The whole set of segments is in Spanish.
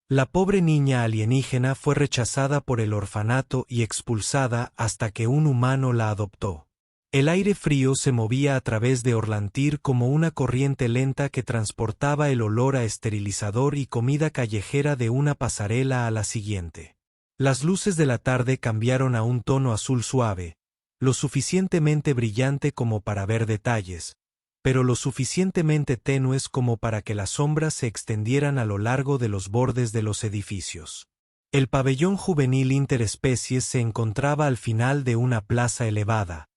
La pobre niña alienígena fue rechazada por el orfanato y expulsada hasta que un humano la adoptó. El aire frío se movía a través de Orlantir como una corriente lenta que transportaba el olor a esterilizador y comida callejera de una pasarela a la siguiente. Las luces de la tarde cambiaron a un tono azul suave, lo suficientemente brillante como para ver detalles, pero lo suficientemente tenues como para que las sombras se extendieran a lo largo de los bordes de los edificios. El pabellón juvenil interespecies se encontraba al final de una plaza elevada,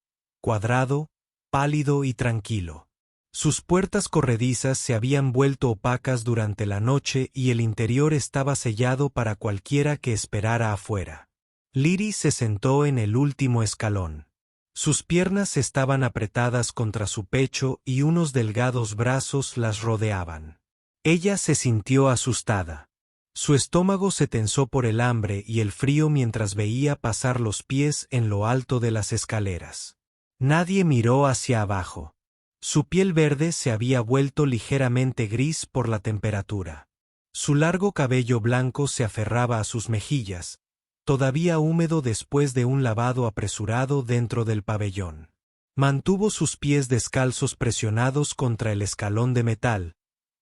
cuadrado, pálido y tranquilo. Sus puertas corredizas se habían vuelto opacas durante la noche y el interior estaba sellado para cualquiera que esperara afuera. Liri se sentó en el último escalón. Sus piernas estaban apretadas contra su pecho y unos delgados brazos las rodeaban. Ella se sintió asustada. Su estómago se tensó por el hambre y el frío mientras veía pasar los pies en lo alto de las escaleras. Nadie miró hacia abajo. Su piel verde se había vuelto ligeramente gris por la temperatura. Su largo cabello blanco se aferraba a sus mejillas, todavía húmedo después de un lavado apresurado dentro del pabellón. Mantuvo sus pies descalzos presionados contra el escalón de metal,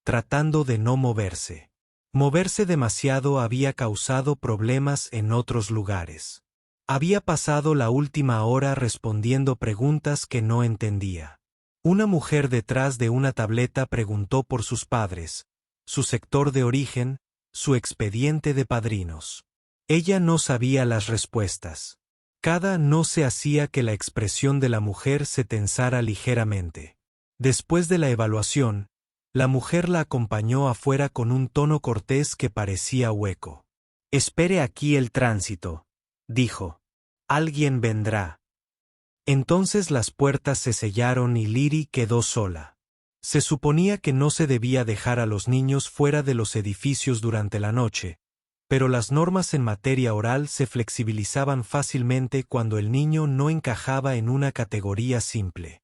tratando de no moverse. Moverse demasiado había causado problemas en otros lugares. Había pasado la última hora respondiendo preguntas que no entendía. Una mujer detrás de una tableta preguntó por sus padres, su sector de origen, su expediente de padrinos. Ella no sabía las respuestas. Cada no se hacía que la expresión de la mujer se tensara ligeramente. Después de la evaluación, la mujer la acompañó afuera con un tono cortés que parecía hueco. «Espere aquí el tránsito», dijo. «Alguien vendrá». Entonces las puertas se sellaron y Liri quedó sola. Se suponía que no se debía dejar a los niños fuera de los edificios durante la noche, pero las normas en materia oral se flexibilizaban fácilmente cuando el niño no encajaba en una categoría simple.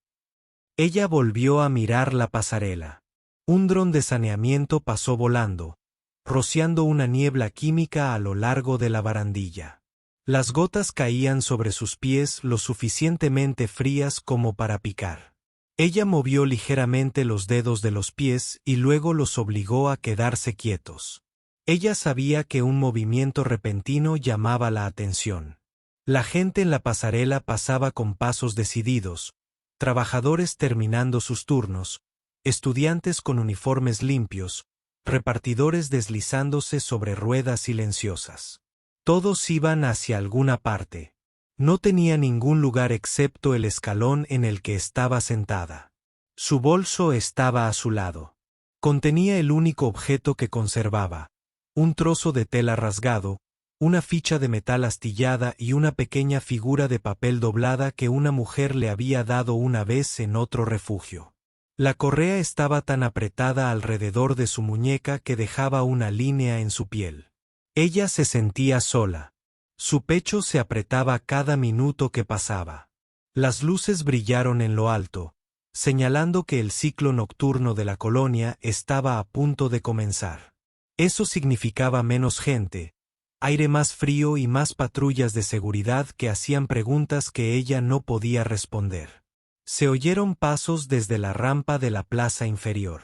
Ella volvió a mirar la pasarela. Un dron de saneamiento pasó volando, rociando una niebla química a lo largo de la barandilla. Las gotas caían sobre sus pies lo suficientemente frías como para picar. Ella movió ligeramente los dedos de los pies y luego los obligó a quedarse quietos. Ella sabía que un movimiento repentino llamaba la atención. La gente en la pasarela pasaba con pasos decididos, trabajadores terminando sus turnos, estudiantes con uniformes limpios, repartidores deslizándose sobre ruedas silenciosas. Todos iban hacia alguna parte. No tenía ningún lugar excepto el escalón en el que estaba sentada. Su bolso estaba a su lado. Contenía el único objeto que conservaba: un trozo de tela rasgado, una ficha de metal astillada y una pequeña figura de papel doblada que una mujer le había dado una vez en otro refugio. La correa estaba tan apretada alrededor de su muñeca que dejaba una línea en su piel. Ella se sentía sola. Su pecho se apretaba cada minuto que pasaba. Las luces brillaron en lo alto, señalando que el ciclo nocturno de la colonia estaba a punto de comenzar. Eso significaba menos gente, aire más frío y más patrullas de seguridad que hacían preguntas que ella no podía responder. Se oyeron pasos desde la rampa de la plaza inferior.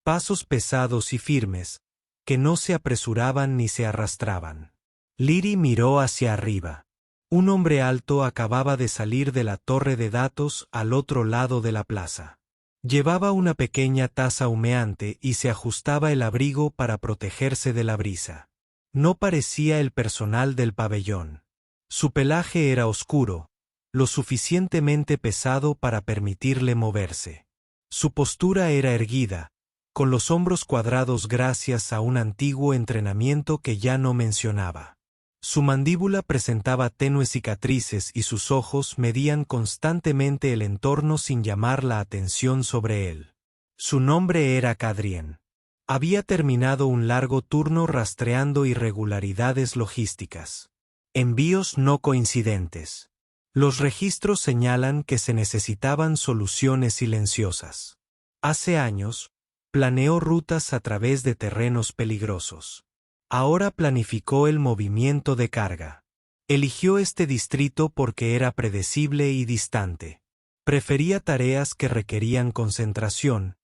Pasos pesados y firmes, que no se apresuraban ni se arrastraban. Liri miró hacia arriba. Un hombre alto acababa de salir de la torre de datos al otro lado de la plaza. Llevaba una pequeña taza humeante y se ajustaba el abrigo para protegerse de la brisa. No parecía el personal del pabellón. Su pelaje era oscuro, lo suficientemente pesado para permitirle moverse. Su postura era erguida, con los hombros cuadrados gracias a un antiguo entrenamiento que ya no mencionaba. Su mandíbula presentaba tenues cicatrices y sus ojos medían constantemente el entorno sin llamar la atención sobre él. Su nombre era Kadrien. Había terminado un largo turno rastreando irregularidades logísticas. Envíos no coincidentes. Los registros señalan que se necesitaban soluciones silenciosas. Hace años, planeó rutas a través de terrenos peligrosos. Ahora planificó el movimiento de carga. Eligió este distrito porque era predecible y distante. Prefería tareas que requerían concentración,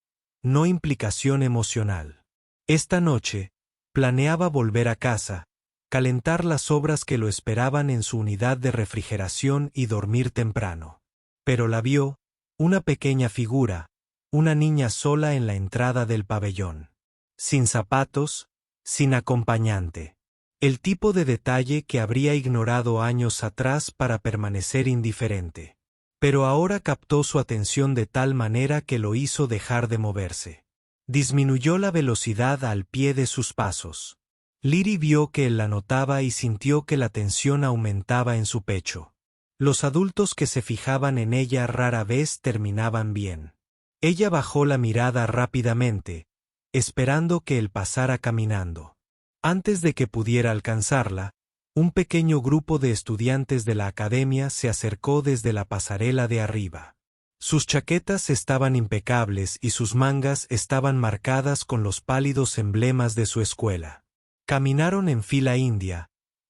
no implicación emocional. Esta noche, planeaba volver a casa, calentar las sobras que lo esperaban en su unidad de refrigeración y dormir temprano. Pero la vio, una pequeña figura, una niña sola en la entrada del pabellón. Sin zapatos, sin acompañante. El tipo de detalle que habría ignorado años atrás para permanecer indiferente. Pero ahora captó su atención de tal manera que lo hizo dejar de moverse. Disminuyó la velocidad al pie de sus pasos. Liri vio que él la notaba y sintió que la tensión aumentaba en su pecho. Los adultos que se fijaban en ella rara vez terminaban bien. Ella bajó la mirada rápidamente, esperando que él pasara caminando. Antes de que pudiera alcanzarla, un pequeño grupo de estudiantes de la academia se acercó desde la pasarela de arriba. Sus chaquetas estaban impecables y sus mangas estaban marcadas con los pálidos emblemas de su escuela. Caminaron en fila india,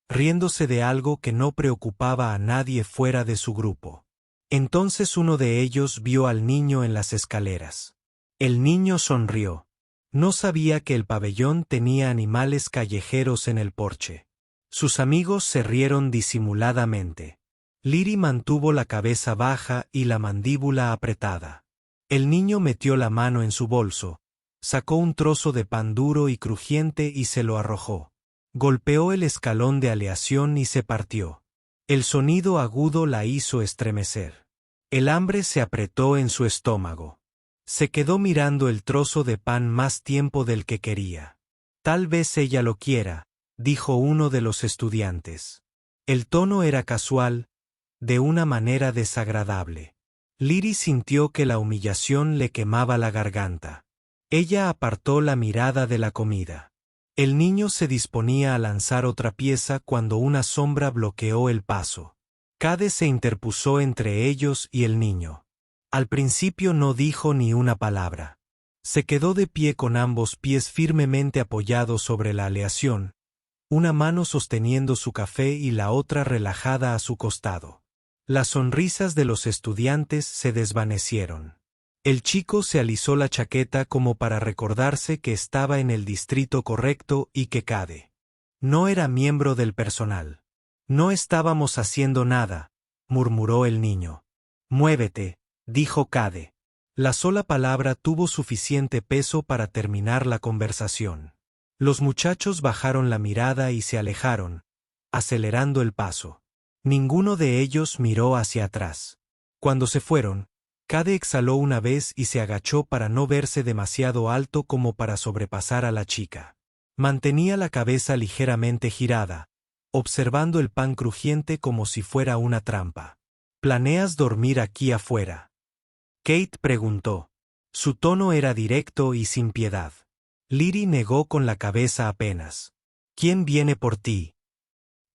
riéndose de algo que no preocupaba a nadie fuera de su grupo. Entonces uno de ellos vio al niño en las escaleras. El niño sonrió. No sabía que el pabellón tenía animales callejeros en el porche. Sus amigos se rieron disimuladamente. Liri mantuvo la cabeza baja y la mandíbula apretada. El niño metió la mano en su bolso, sacó un trozo de pan duro y crujiente y se lo arrojó. Golpeó el escalón de aleación y se partió. El sonido agudo la hizo estremecer. El hambre se apretó en su estómago. Se quedó mirando el trozo de pan más tiempo del que quería. Tal vez ella lo quiera, dijo uno de los estudiantes. El tono era casual, de una manera desagradable. Liri sintió que la humillación le quemaba la garganta. Ella apartó la mirada de la comida. El niño se disponía a lanzar otra pieza cuando una sombra bloqueó el paso. Cade se interpuso entre ellos y el niño. Al principio no dijo ni una palabra. Se quedó de pie con ambos pies firmemente apoyados sobre la aleación, una mano sosteniendo su café y la otra relajada a su costado. Las sonrisas de los estudiantes se desvanecieron. El chico se alisó la chaqueta como para recordarse que estaba en el distrito correcto y que Cade no era miembro del personal. No estábamos haciendo nada, murmuró el niño. Muévete, dijo Cade. La sola palabra tuvo suficiente peso para terminar la conversación. Los muchachos bajaron la mirada y se alejaron, acelerando el paso. Ninguno de ellos miró hacia atrás. Cuando se fueron, Cade exhaló una vez y se agachó para no verse demasiado alto como para sobrepasar a la chica. Mantenía la cabeza ligeramente girada, observando el pan crujiente como si fuera una trampa. ¿Planeas dormir aquí afuera?, Kate preguntó. Su tono era directo y sin piedad. Liri negó con la cabeza apenas. ¿Quién viene por ti?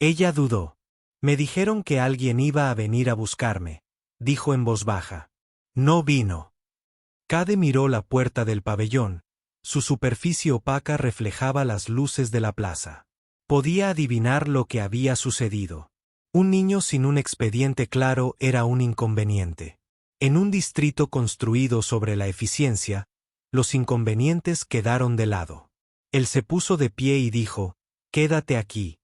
Ella dudó. Me dijeron que alguien iba a venir a buscarme, dijo en voz baja. No vino. Cade miró la puerta del pabellón. Su superficie opaca reflejaba las luces de la plaza. Podía adivinar lo que había sucedido. Un niño sin un expediente claro era un inconveniente. En un distrito construido sobre la eficiencia, los inconvenientes quedaron de lado. Él se puso de pie y dijo, «Quédate aquí».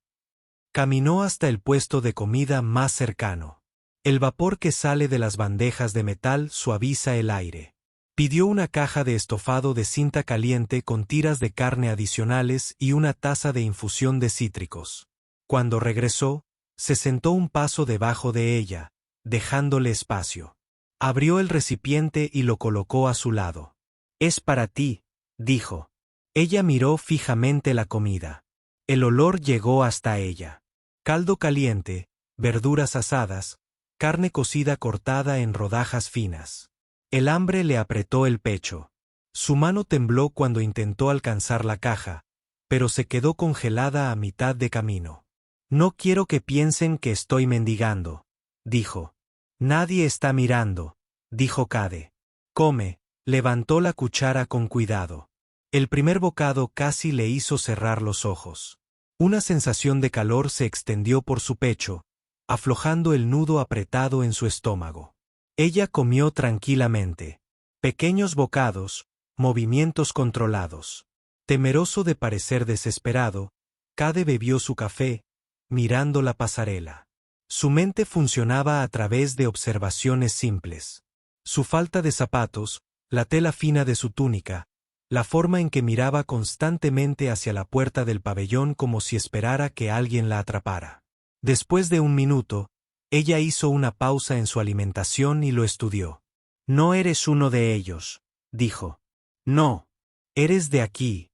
Caminó hasta el puesto de comida más cercano. El vapor que sale de las bandejas de metal suaviza el aire. Pidió una caja de estofado de cinta caliente con tiras de carne adicionales y una taza de infusión de cítricos. Cuando regresó, se sentó un paso debajo de ella, dejándole espacio. Abrió el recipiente y lo colocó a su lado. «Es para ti», dijo. Ella miró fijamente la comida. El olor llegó hasta ella. Caldo caliente, verduras asadas, carne cocida cortada en rodajas finas. El hambre le apretó el pecho. Su mano tembló cuando intentó alcanzar la caja, pero se quedó congelada a mitad de camino. «No quiero que piensen que estoy mendigando», dijo. «Nadie está mirando», dijo Cade. «Come», levantó la cuchara con cuidado. El primer bocado casi le hizo cerrar los ojos. Una sensación de calor se extendió por su pecho, aflojando el nudo apretado en su estómago. Ella comió tranquilamente. Pequeños bocados, movimientos controlados. Temeroso de parecer desesperado, Cade bebió su café, mirando la pasarela. Su mente funcionaba a través de observaciones simples. Su falta de zapatos, la tela fina de su túnica, la forma en que miraba constantemente hacia la puerta del pabellón como si esperara que alguien la atrapara. Después de un minuto, ella hizo una pausa en su alimentación y lo estudió. No eres uno de ellos, dijo. No. Eres de aquí.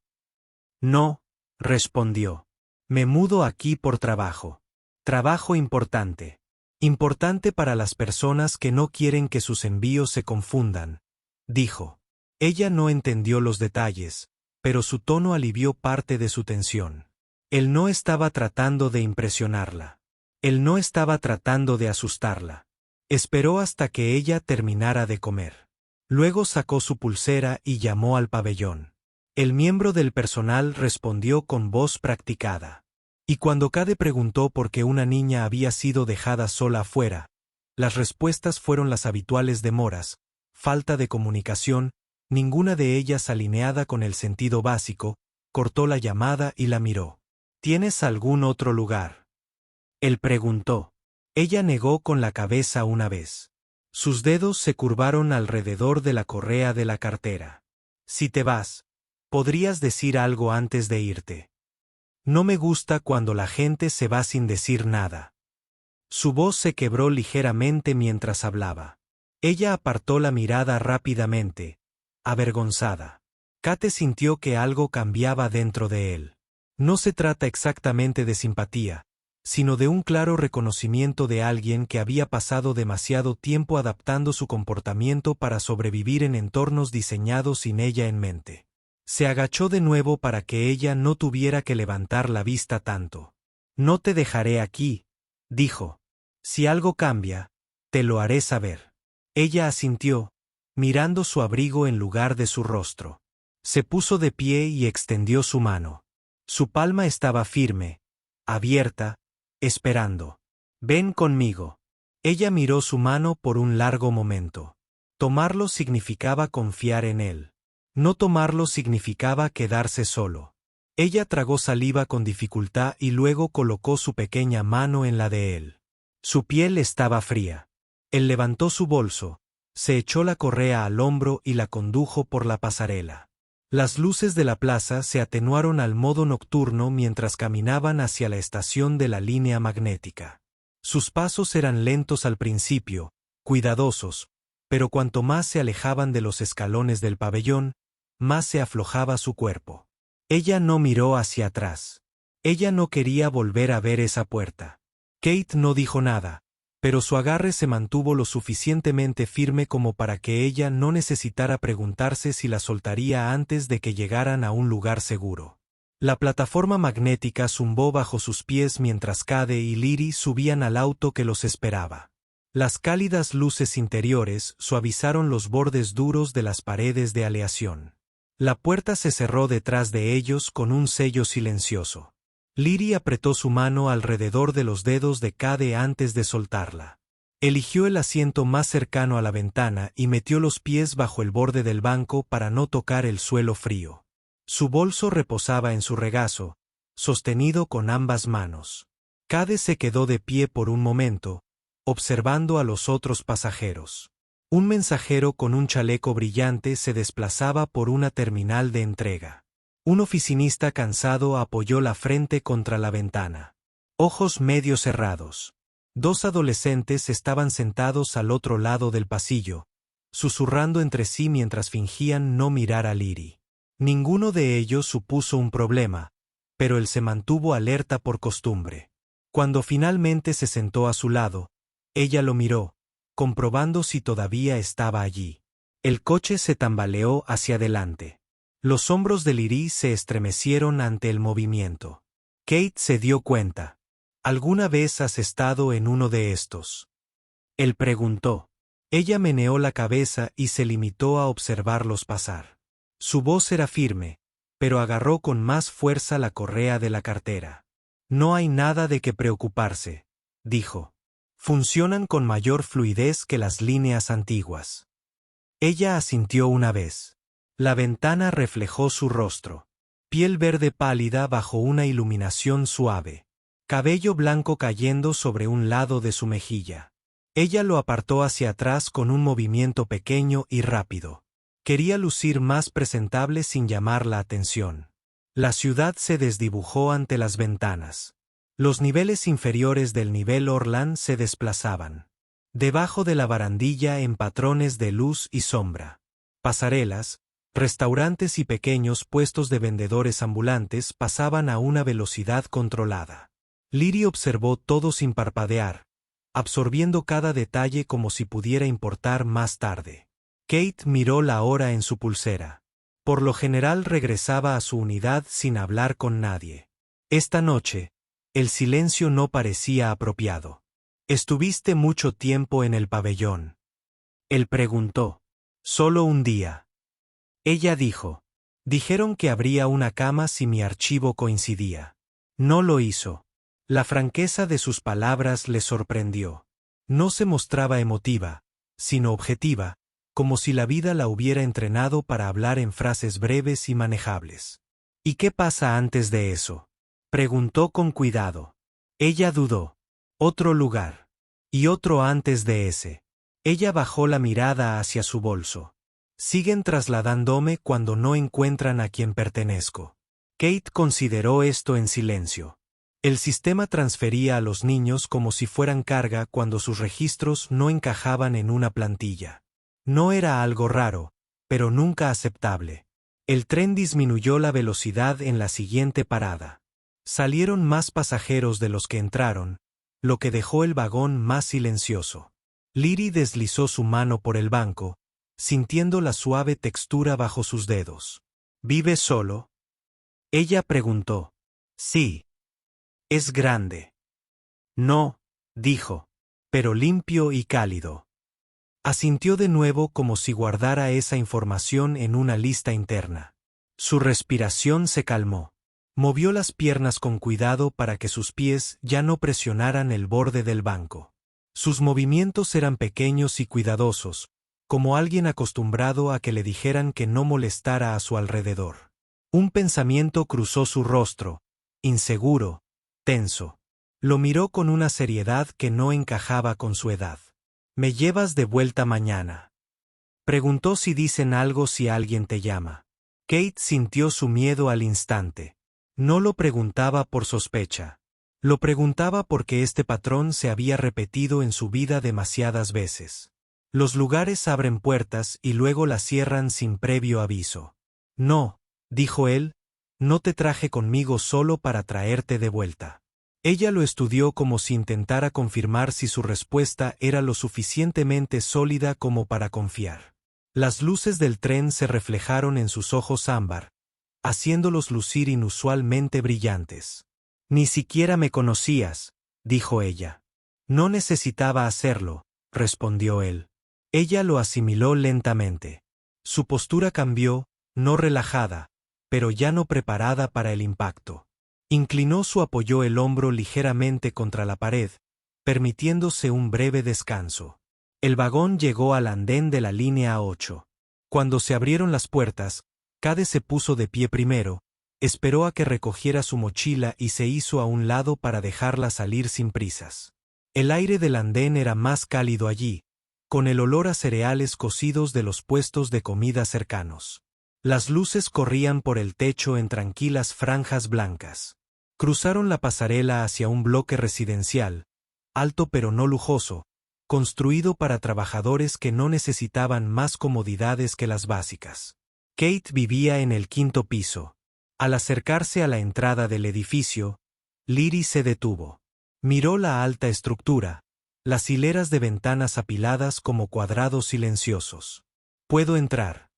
No, respondió. Me mudo aquí por trabajo. Trabajo importante. Importante para las personas que no quieren que sus envíos se confundan, dijo. Ella no entendió los detalles, pero su tono alivió parte de su tensión. Él no estaba tratando de impresionarla. Él no estaba tratando de asustarla. Esperó hasta que ella terminara de comer. Luego sacó su pulsera y llamó al pabellón. El miembro del personal respondió con voz practicada. Y cuando Cade preguntó por qué una niña había sido dejada sola afuera, las respuestas fueron las habituales demoras, falta de comunicación, ninguna de ellas alineada con el sentido básico. Cortó la llamada y la miró. ¿Tienes algún otro lugar? Él preguntó. Ella negó con la cabeza una vez. Sus dedos se curvaron alrededor de la correa de la cartera. Si te vas, ¿podrías decir algo antes de irte? No me gusta cuando la gente se va sin decir nada. Su voz se quebró ligeramente mientras hablaba. Ella apartó la mirada rápidamente, avergonzada. Kate sintió que algo cambiaba dentro de él. No se trata exactamente de simpatía, sino de un claro reconocimiento de alguien que había pasado demasiado tiempo adaptando su comportamiento para sobrevivir en entornos diseñados sin ella en mente. Se agachó de nuevo para que ella no tuviera que levantar la vista tanto. No te dejaré aquí, dijo. Si algo cambia, te lo haré saber. Ella asintió, mirando su abrigo en lugar de su rostro. Se puso de pie y extendió su mano. Su palma estaba firme, abierta, esperando. Ven conmigo. Ella miró su mano por un largo momento. Tomarlo significaba confiar en él. No tomarlo significaba quedarse solo. Ella tragó saliva con dificultad y luego colocó su pequeña mano en la de él. Su piel estaba fría. Él levantó su bolso, se echó la correa al hombro y la condujo por la pasarela. Las luces de la plaza se atenuaron al modo nocturno mientras caminaban hacia la estación de la línea magnética. Sus pasos eran lentos al principio, cuidadosos, pero cuanto más se alejaban de los escalones del pabellón, más se aflojaba su cuerpo. Ella no miró hacia atrás. Ella no quería volver a ver esa puerta. Kate no dijo nada, pero su agarre se mantuvo lo suficientemente firme como para que ella no necesitara preguntarse si la soltaría antes de que llegaran a un lugar seguro. La plataforma magnética zumbó bajo sus pies mientras Cade y Lyri subían al auto que los esperaba. Las cálidas luces interiores suavizaron los bordes duros de las paredes de aleación. La puerta se cerró detrás de ellos con un sello silencioso. Lyri apretó su mano alrededor de los dedos de Cade antes de soltarla. Eligió el asiento más cercano a la ventana y metió los pies bajo el borde del banco para no tocar el suelo frío. Su bolso reposaba en su regazo, sostenido con ambas manos. Cade se quedó de pie por un momento, observando a los otros pasajeros. Un mensajero con un chaleco brillante se desplazaba por una terminal de entrega. Un oficinista cansado apoyó la frente contra la ventana. Ojos medio cerrados. Dos adolescentes estaban sentados al otro lado del pasillo, susurrando entre sí mientras fingían no mirar a Lyri. Ninguno de ellos supuso un problema, pero él se mantuvo alerta por costumbre. Cuando finalmente se sentó a su lado, ella lo miró, comprobando si todavía estaba allí. El coche se tambaleó hacia adelante. Los hombros de Lyri se estremecieron ante el movimiento. Kate se dio cuenta. ¿Alguna vez has estado en uno de estos? Él preguntó. Ella meneó la cabeza y se limitó a observarlos pasar. Su voz era firme, pero agarró con más fuerza la correa de la cartera. No hay nada de qué preocuparse, dijo. Funcionan con mayor fluidez que las líneas antiguas. Ella asintió una vez. La ventana reflejó su rostro. Piel verde pálida bajo una iluminación suave. Cabello blanco cayendo sobre un lado de su mejilla. Ella lo apartó hacia atrás con un movimiento pequeño y rápido. Quería lucir más presentable sin llamar la atención. La ciudad se desdibujó ante las ventanas. Los niveles inferiores del nivel Orland se desplazaban. Debajo de la barandilla en patrones de luz y sombra. Pasarelas, restaurantes y pequeños puestos de vendedores ambulantes pasaban a una velocidad controlada. Liri observó todo sin parpadear, absorbiendo cada detalle como si pudiera importar más tarde. Kate miró la hora en su pulsera. Por lo general regresaba a su unidad sin hablar con nadie. Esta noche, el silencio no parecía apropiado. ¿Estuviste mucho tiempo en el pabellón? Él preguntó. Solo un día. Ella dijo. Dijeron que habría una cama si mi archivo coincidía. No lo hizo. La franqueza de sus palabras le sorprendió. No se mostraba emotiva, sino objetiva, como si la vida la hubiera entrenado para hablar en frases breves y manejables. ¿Y qué pasa antes de eso? Preguntó con cuidado. Ella dudó. Otro lugar. Y otro antes de ese. Ella bajó la mirada hacia su bolso. Siguen trasladándome cuando no encuentran a quien pertenezco. Kate consideró esto en silencio. El sistema transfería a los niños como si fueran carga cuando sus registros no encajaban en una plantilla. No era algo raro, pero nunca aceptable. El tren disminuyó la velocidad en la siguiente parada. Salieron más pasajeros de los que entraron, lo que dejó el vagón más silencioso. Liri deslizó su mano por el banco, sintiendo la suave textura bajo sus dedos. ¿Vive solo? Ella preguntó. Sí. Es grande. No, dijo, pero limpio y cálido. Asintió de nuevo como si guardara esa información en una lista interna. Su respiración se calmó. Movió las piernas con cuidado para que sus pies ya no presionaran el borde del banco. Sus movimientos eran pequeños y cuidadosos, como alguien acostumbrado a que le dijeran que no molestara a su alrededor. Un pensamiento cruzó su rostro, inseguro, tenso. Lo miró con una seriedad que no encajaba con su edad. ¿Me llevas de vuelta mañana? Preguntó si dicen algo si alguien te llama. Kate sintió su miedo al instante. No lo preguntaba por sospecha. Lo preguntaba porque este patrón se había repetido en su vida demasiadas veces. Los lugares abren puertas y luego las cierran sin previo aviso. No, dijo él, no te traje conmigo solo para traerte de vuelta. Ella lo estudió como si intentara confirmar si su respuesta era lo suficientemente sólida como para confiar. Las luces del tren se reflejaron en sus ojos ámbar, haciéndolos lucir inusualmente brillantes. Ni siquiera me conocías, dijo ella. No necesitaba hacerlo, respondió él. Ella lo asimiló lentamente. Su postura cambió, no relajada, pero ya no preparada para el impacto. Inclinó su apoyó el hombro ligeramente contra la pared, permitiéndose un breve descanso. El vagón llegó al andén de la línea 8. Cuando se abrieron las puertas, Cade se puso de pie primero, esperó a que recogiera su mochila y se hizo a un lado para dejarla salir sin prisas. El aire del andén era más cálido allí, con el olor a cereales cocidos de los puestos de comida cercanos. Las luces corrían por el techo en tranquilas franjas blancas. Cruzaron la pasarela hacia un bloque residencial, alto pero no lujoso, construido para trabajadores que no necesitaban más comodidades que las básicas. Kate vivía en el 5º piso. Al acercarse a la entrada del edificio, Liri se detuvo. Miró la alta estructura, las hileras de ventanas apiladas como cuadrados silenciosos. ¿Puedo entrar?,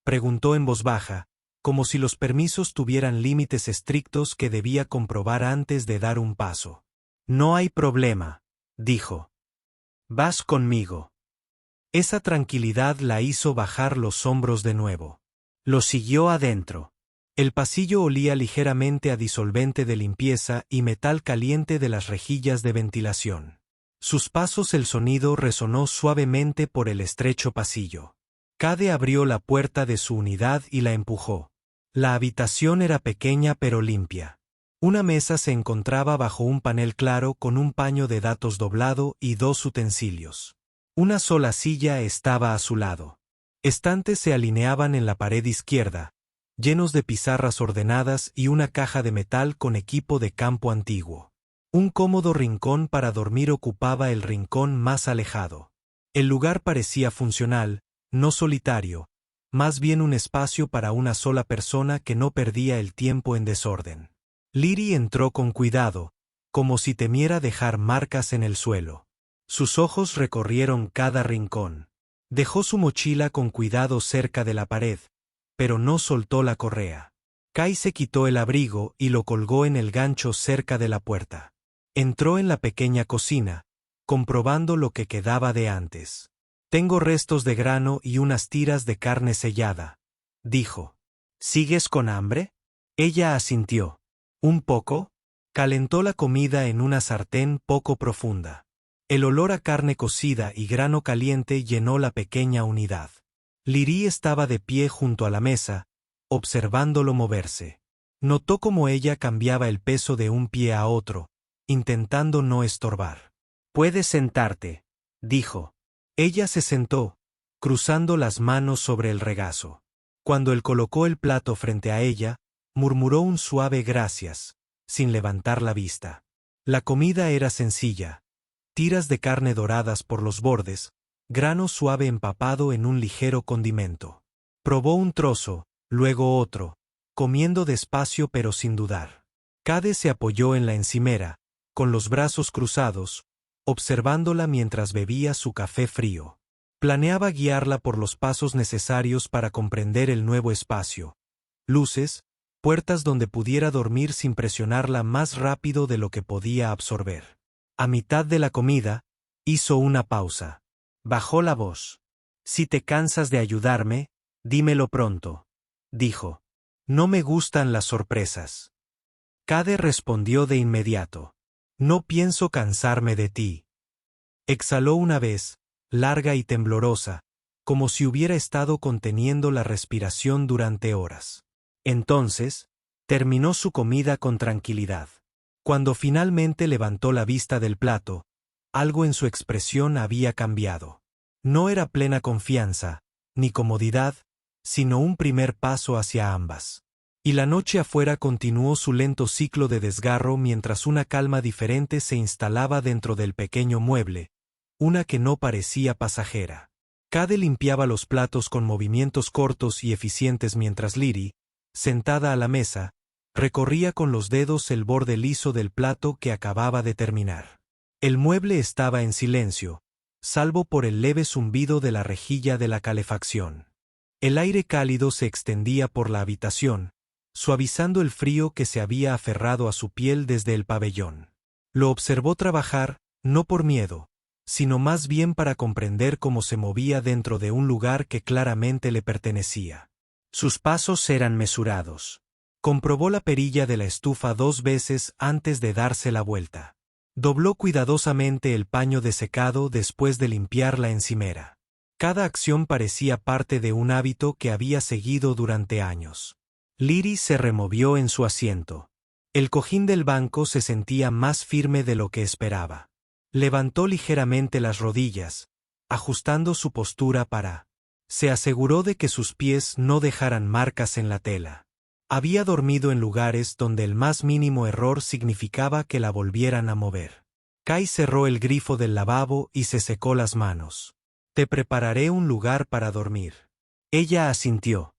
preguntó en voz baja, como si los permisos tuvieran límites estrictos que debía comprobar antes de dar un paso. No hay problema, dijo. Vas conmigo. Esa tranquilidad la hizo bajar los hombros de nuevo. Lo siguió adentro. El pasillo olía ligeramente a disolvente de limpieza y metal caliente de las rejillas de ventilación. Sus pasos el sonido resonó suavemente por el estrecho pasillo. Cade abrió la puerta de su unidad y la empujó. La habitación era pequeña pero limpia. Una mesa se encontraba bajo un panel claro con un paño de datos doblado y dos utensilios. Una sola silla estaba a su lado. Estantes se alineaban en la pared izquierda, llenos de pizarras ordenadas y una caja de metal con equipo de campo antiguo. Un cómodo rincón para dormir ocupaba el rincón más alejado. El lugar parecía funcional, no solitario, más bien un espacio para una sola persona que no perdía el tiempo en desorden. Liri entró con cuidado, como si temiera dejar marcas en el suelo. Sus ojos recorrieron cada rincón. Dejó su mochila con cuidado cerca de la pared, pero no soltó la correa. Kai se quitó el abrigo y lo colgó en el gancho cerca de la puerta. Entró en la pequeña cocina, comprobando lo que quedaba de antes. «Tengo restos de grano y unas tiras de carne sellada», dijo. «¿Sigues con hambre?» Ella asintió. «¿Un poco?» Calentó la comida en una sartén poco profunda. El olor a carne cocida y grano caliente llenó la pequeña unidad. Liri estaba de pie junto a la mesa, observándolo moverse. Notó cómo ella cambiaba el peso de un pie a otro, intentando no estorbar. «Puedes sentarte», dijo. Ella se sentó, cruzando las manos sobre el regazo. Cuando él colocó el plato frente a ella, murmuró un suave gracias, sin levantar la vista. La comida era sencilla: tiras de carne doradas por los bordes, grano suave empapado en un ligero condimento. Probó un trozo, luego otro, comiendo despacio pero sin dudar. Cade se apoyó en la encimera, con los brazos cruzados, observándola mientras bebía su café frío. Planeaba guiarla por los pasos necesarios para comprender el nuevo espacio. Luces, puertas donde pudiera dormir sin presionarla más rápido de lo que podía absorber. A mitad de la comida, hizo una pausa. Bajó la voz. «Si te cansas de ayudarme, dímelo pronto», dijo. «No me gustan las sorpresas». Cade respondió de inmediato. «No pienso cansarme de ti». Exhaló una vez, larga y temblorosa, como si hubiera estado conteniendo la respiración durante horas. Entonces, terminó su comida con tranquilidad. Cuando finalmente levantó la vista del plato, algo en su expresión había cambiado. No era plena confianza, ni comodidad, sino un primer paso hacia ambas. Y la noche afuera continuó su lento ciclo de desgarro mientras una calma diferente se instalaba dentro del pequeño mueble, una que no parecía pasajera. Cade limpiaba los platos con movimientos cortos y eficientes mientras Liri, sentada a la mesa, recorría con los dedos el borde liso del plato que acababa de terminar. El mueble estaba en silencio, salvo por el leve zumbido de la rejilla de la calefacción. El aire cálido se extendía por la habitación, suavizando el frío que se había aferrado a su piel desde el pabellón. Lo observó trabajar, no por miedo, sino más bien para comprender cómo se movía dentro de un lugar que claramente le pertenecía. Sus pasos eran mesurados. Comprobó la perilla de la estufa 2 veces antes de darse la vuelta. Dobló cuidadosamente el paño de secado después de limpiar la encimera. Cada acción parecía parte de un hábito que había seguido durante años. Liri se removió en su asiento. El cojín del banco se sentía más firme de lo que esperaba. Levantó ligeramente las rodillas, ajustando su postura para. Se aseguró de que sus pies no dejaran marcas en la tela. Había dormido en lugares donde el más mínimo error significaba que la volvieran a mover. Kai cerró el grifo del lavabo y se secó las manos. «Te prepararé un lugar para dormir». Ella asintió.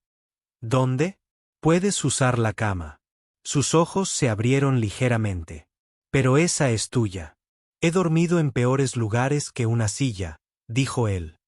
«¿Dónde?» «Puedes usar la cama». Sus ojos se abrieron ligeramente. «Pero esa es tuya». «He dormido en peores lugares que una silla», dijo él.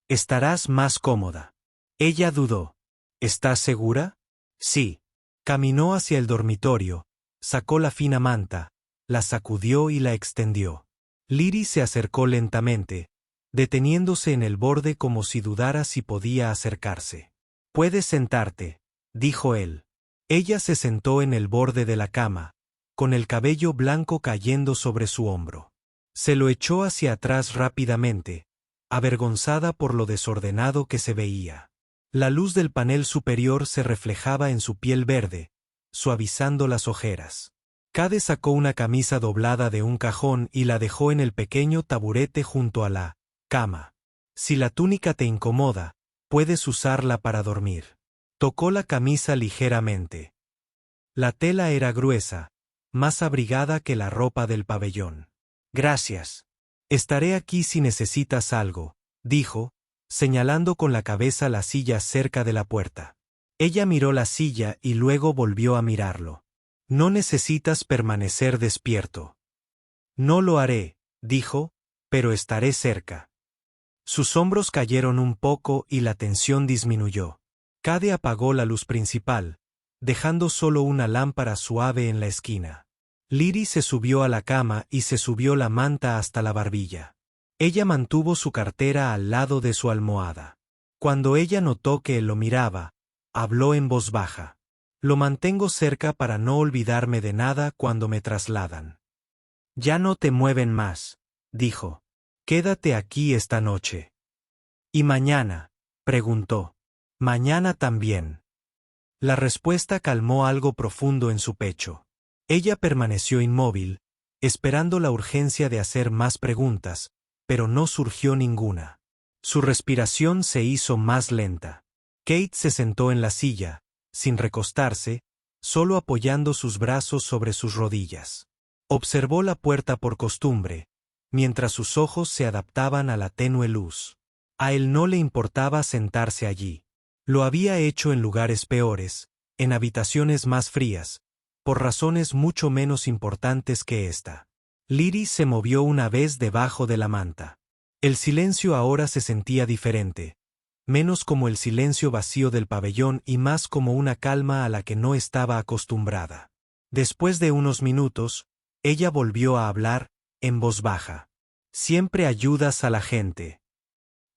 «Estarás más cómoda». Ella dudó. «¿Estás segura?» «Sí». Caminó hacia el dormitorio, sacó la fina manta, la sacudió y la extendió. Liri se acercó lentamente, deteniéndose en el borde como si dudara si podía acercarse. «Puedes sentarte», dijo él. Ella se sentó en el borde de la cama, con el cabello blanco cayendo sobre su hombro. Se lo echó hacia atrás rápidamente, avergonzada por lo desordenado que se veía. La luz del panel superior se reflejaba en su piel verde, suavizando las ojeras. Cade sacó una camisa doblada de un cajón y la dejó en el pequeño taburete junto a la cama. Si la túnica te incomoda, puedes usarla para dormir. Tocó la camisa ligeramente. La tela era gruesa, más abrigada que la ropa del pabellón. Gracias. Estaré aquí si necesitas algo, dijo, señalando con la cabeza la silla cerca de la puerta. Ella miró la silla y luego volvió a mirarlo. No necesitas permanecer despierto. No lo haré, dijo, pero estaré cerca. Sus hombros cayeron un poco y la tensión disminuyó. Cade apagó la luz principal, dejando solo una lámpara suave en la esquina. Lyri se subió a la cama y se subió la manta hasta la barbilla. Ella mantuvo su cartera al lado de su almohada. Cuando ella notó que él lo miraba, habló en voz baja. Lo mantengo cerca para no olvidarme de nada cuando me trasladan. Ya no te mueven más, dijo. Quédate aquí esta noche. ¿Y mañana? Preguntó. Mañana también. La respuesta calmó algo profundo en su pecho. Ella permaneció inmóvil, esperando la urgencia de hacer más preguntas, pero no surgió ninguna. Su respiración se hizo más lenta. Kate se sentó en la silla, sin recostarse, solo apoyando sus brazos sobre sus rodillas. Observó la puerta por costumbre, mientras sus ojos se adaptaban a la tenue luz. A él no le importaba sentarse allí. Lo había hecho en lugares peores, en habitaciones más frías, por razones mucho menos importantes que esta. Lyri se movió una vez debajo de la manta. El silencio ahora se sentía diferente, menos como el silencio vacío del pabellón y más como una calma a la que no estaba acostumbrada. Después de unos minutos, ella volvió a hablar, en voz baja. Siempre ayudas a la gente.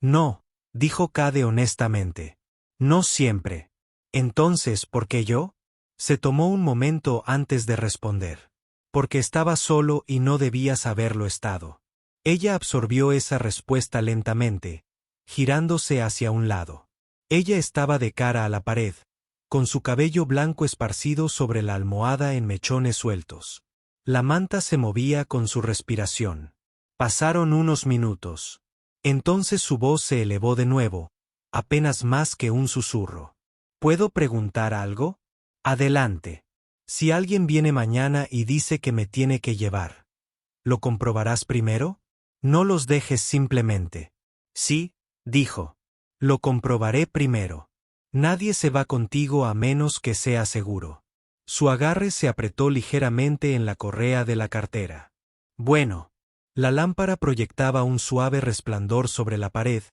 No, dijo Cade honestamente. No siempre. Entonces, ¿por qué yo? Se tomó un momento antes de responder. Porque estaba solo y no debías haberlo estado. Ella absorbió esa respuesta lentamente, girándose hacia un lado. Ella estaba de cara a la pared, con su cabello blanco esparcido sobre la almohada en mechones sueltos. La manta se movía con su respiración. Pasaron unos minutos. Entonces su voz se elevó de nuevo, apenas más que un susurro. ¿Puedo preguntar algo? Adelante. Si alguien viene mañana y dice que me tiene que llevar, ¿lo comprobarás primero? No los dejes simplemente. Sí, dijo. Lo comprobaré primero. Nadie se va contigo a menos que sea seguro. Su agarre se apretó ligeramente en la correa de la cartera. Bueno. La lámpara proyectaba un suave resplandor sobre la pared,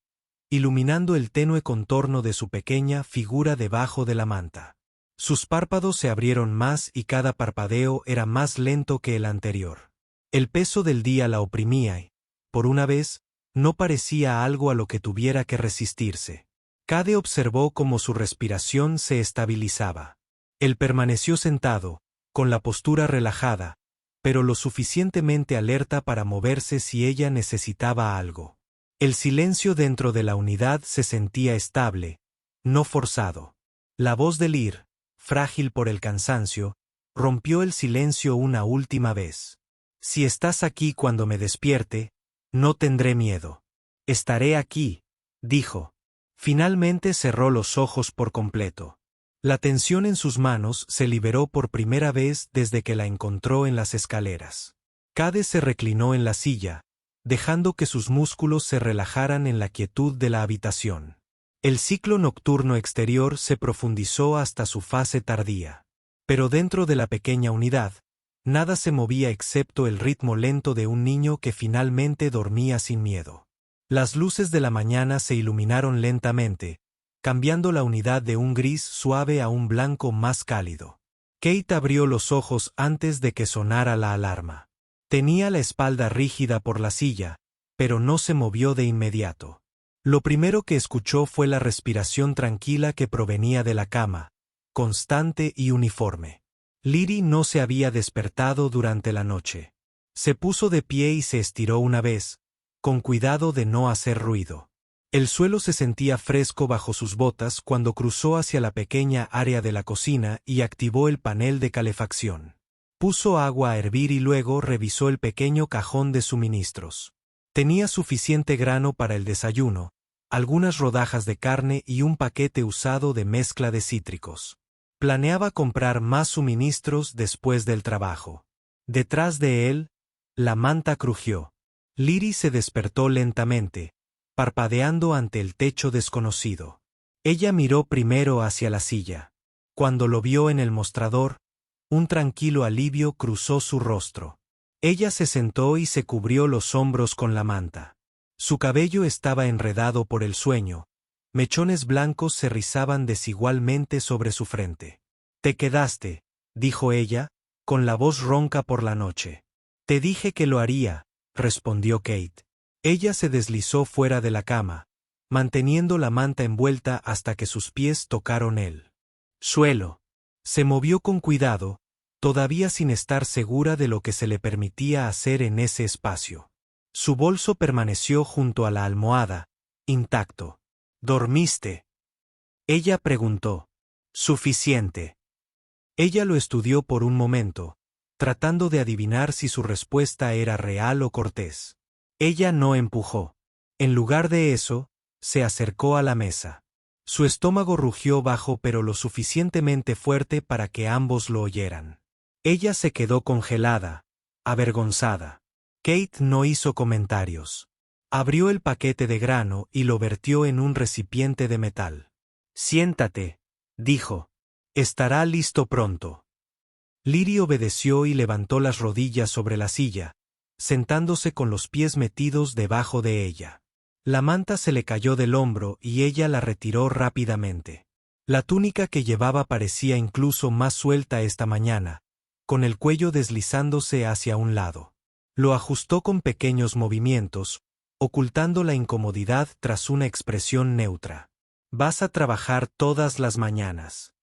iluminando el tenue contorno de su pequeña figura debajo de la manta. Sus párpados se abrieron más y cada parpadeo era más lento que el anterior. El peso del día la oprimía y, por una vez, no parecía algo a lo que tuviera que resistirse. Cade observó cómo su respiración se estabilizaba. Él permaneció sentado, con la postura relajada, pero lo suficientemente alerta para moverse si ella necesitaba algo. El silencio dentro de la unidad se sentía estable, no forzado. La voz de Lyr, frágil por el cansancio, rompió el silencio una última vez. Si estás aquí cuando me despierte, no tendré miedo. Estaré aquí, dijo. Finalmente cerró los ojos por completo. La tensión en sus manos se liberó por primera vez desde que la encontró en las escaleras. Cade se reclinó en la silla, dejando que sus músculos se relajaran en la quietud de la habitación. El ciclo nocturno exterior se profundizó hasta su fase tardía. Pero dentro de la pequeña unidad, nada se movía excepto el ritmo lento de un niño que finalmente dormía sin miedo. Las luces de la mañana se iluminaron lentamente, cambiando la unidad de un gris suave a un blanco más cálido. Kate abrió los ojos antes de que sonara la alarma. Tenía la espalda rígida por la silla, pero no se movió de inmediato. Lo primero que escuchó fue la respiración tranquila que provenía de la cama, constante y uniforme. Liri no se había despertado durante la noche. Se puso de pie y se estiró una vez, con cuidado de no hacer ruido. El suelo se sentía fresco bajo sus botas cuando cruzó hacia la pequeña área de la cocina y activó el panel de calefacción. Puso agua a hervir y luego revisó el pequeño cajón de suministros. Tenía suficiente grano para el desayuno, algunas rodajas de carne y un paquete usado de mezcla de cítricos. Planeaba comprar más suministros después del trabajo. Detrás de él, la manta crujió. Liri se despertó lentamente, parpadeando ante el techo desconocido. Ella miró primero hacia la silla. Cuando lo vio en el mostrador, un tranquilo alivio cruzó su rostro. Ella se sentó y se cubrió los hombros con la manta. Su cabello estaba enredado por el sueño. Mechones blancos se rizaban desigualmente sobre su frente. «Te quedaste», dijo ella, con la voz ronca por la noche. «Te dije que lo haría», respondió Kate. Ella se deslizó fuera de la cama, manteniendo la manta envuelta hasta que sus pies tocaron el suelo. Se movió con cuidado, todavía sin estar segura de lo que se le permitía hacer en ese espacio. Su bolso permaneció junto a la almohada, intacto. «¿Dormiste?», ella preguntó. «Suficiente». Ella lo estudió por un momento, tratando de adivinar si su respuesta era real o cortés. Ella no empujó. En lugar de eso, se acercó a la mesa. Su estómago rugió bajo pero lo suficientemente fuerte para que ambos lo oyeran. Ella se quedó congelada, avergonzada. Kate no hizo comentarios. Abrió el paquete de grano y lo vertió en un recipiente de metal. «Siéntate», dijo. «Estará listo pronto». Liri obedeció y levantó las rodillas sobre la silla, sentándose con los pies metidos debajo de ella. La manta se le cayó del hombro y ella la retiró rápidamente. La túnica que llevaba parecía incluso más suelta esta mañana, con el cuello deslizándose hacia un lado. Lo ajustó con pequeños movimientos, ocultando la incomodidad tras una expresión neutra. «¿Vas a trabajar todas las mañanas?»,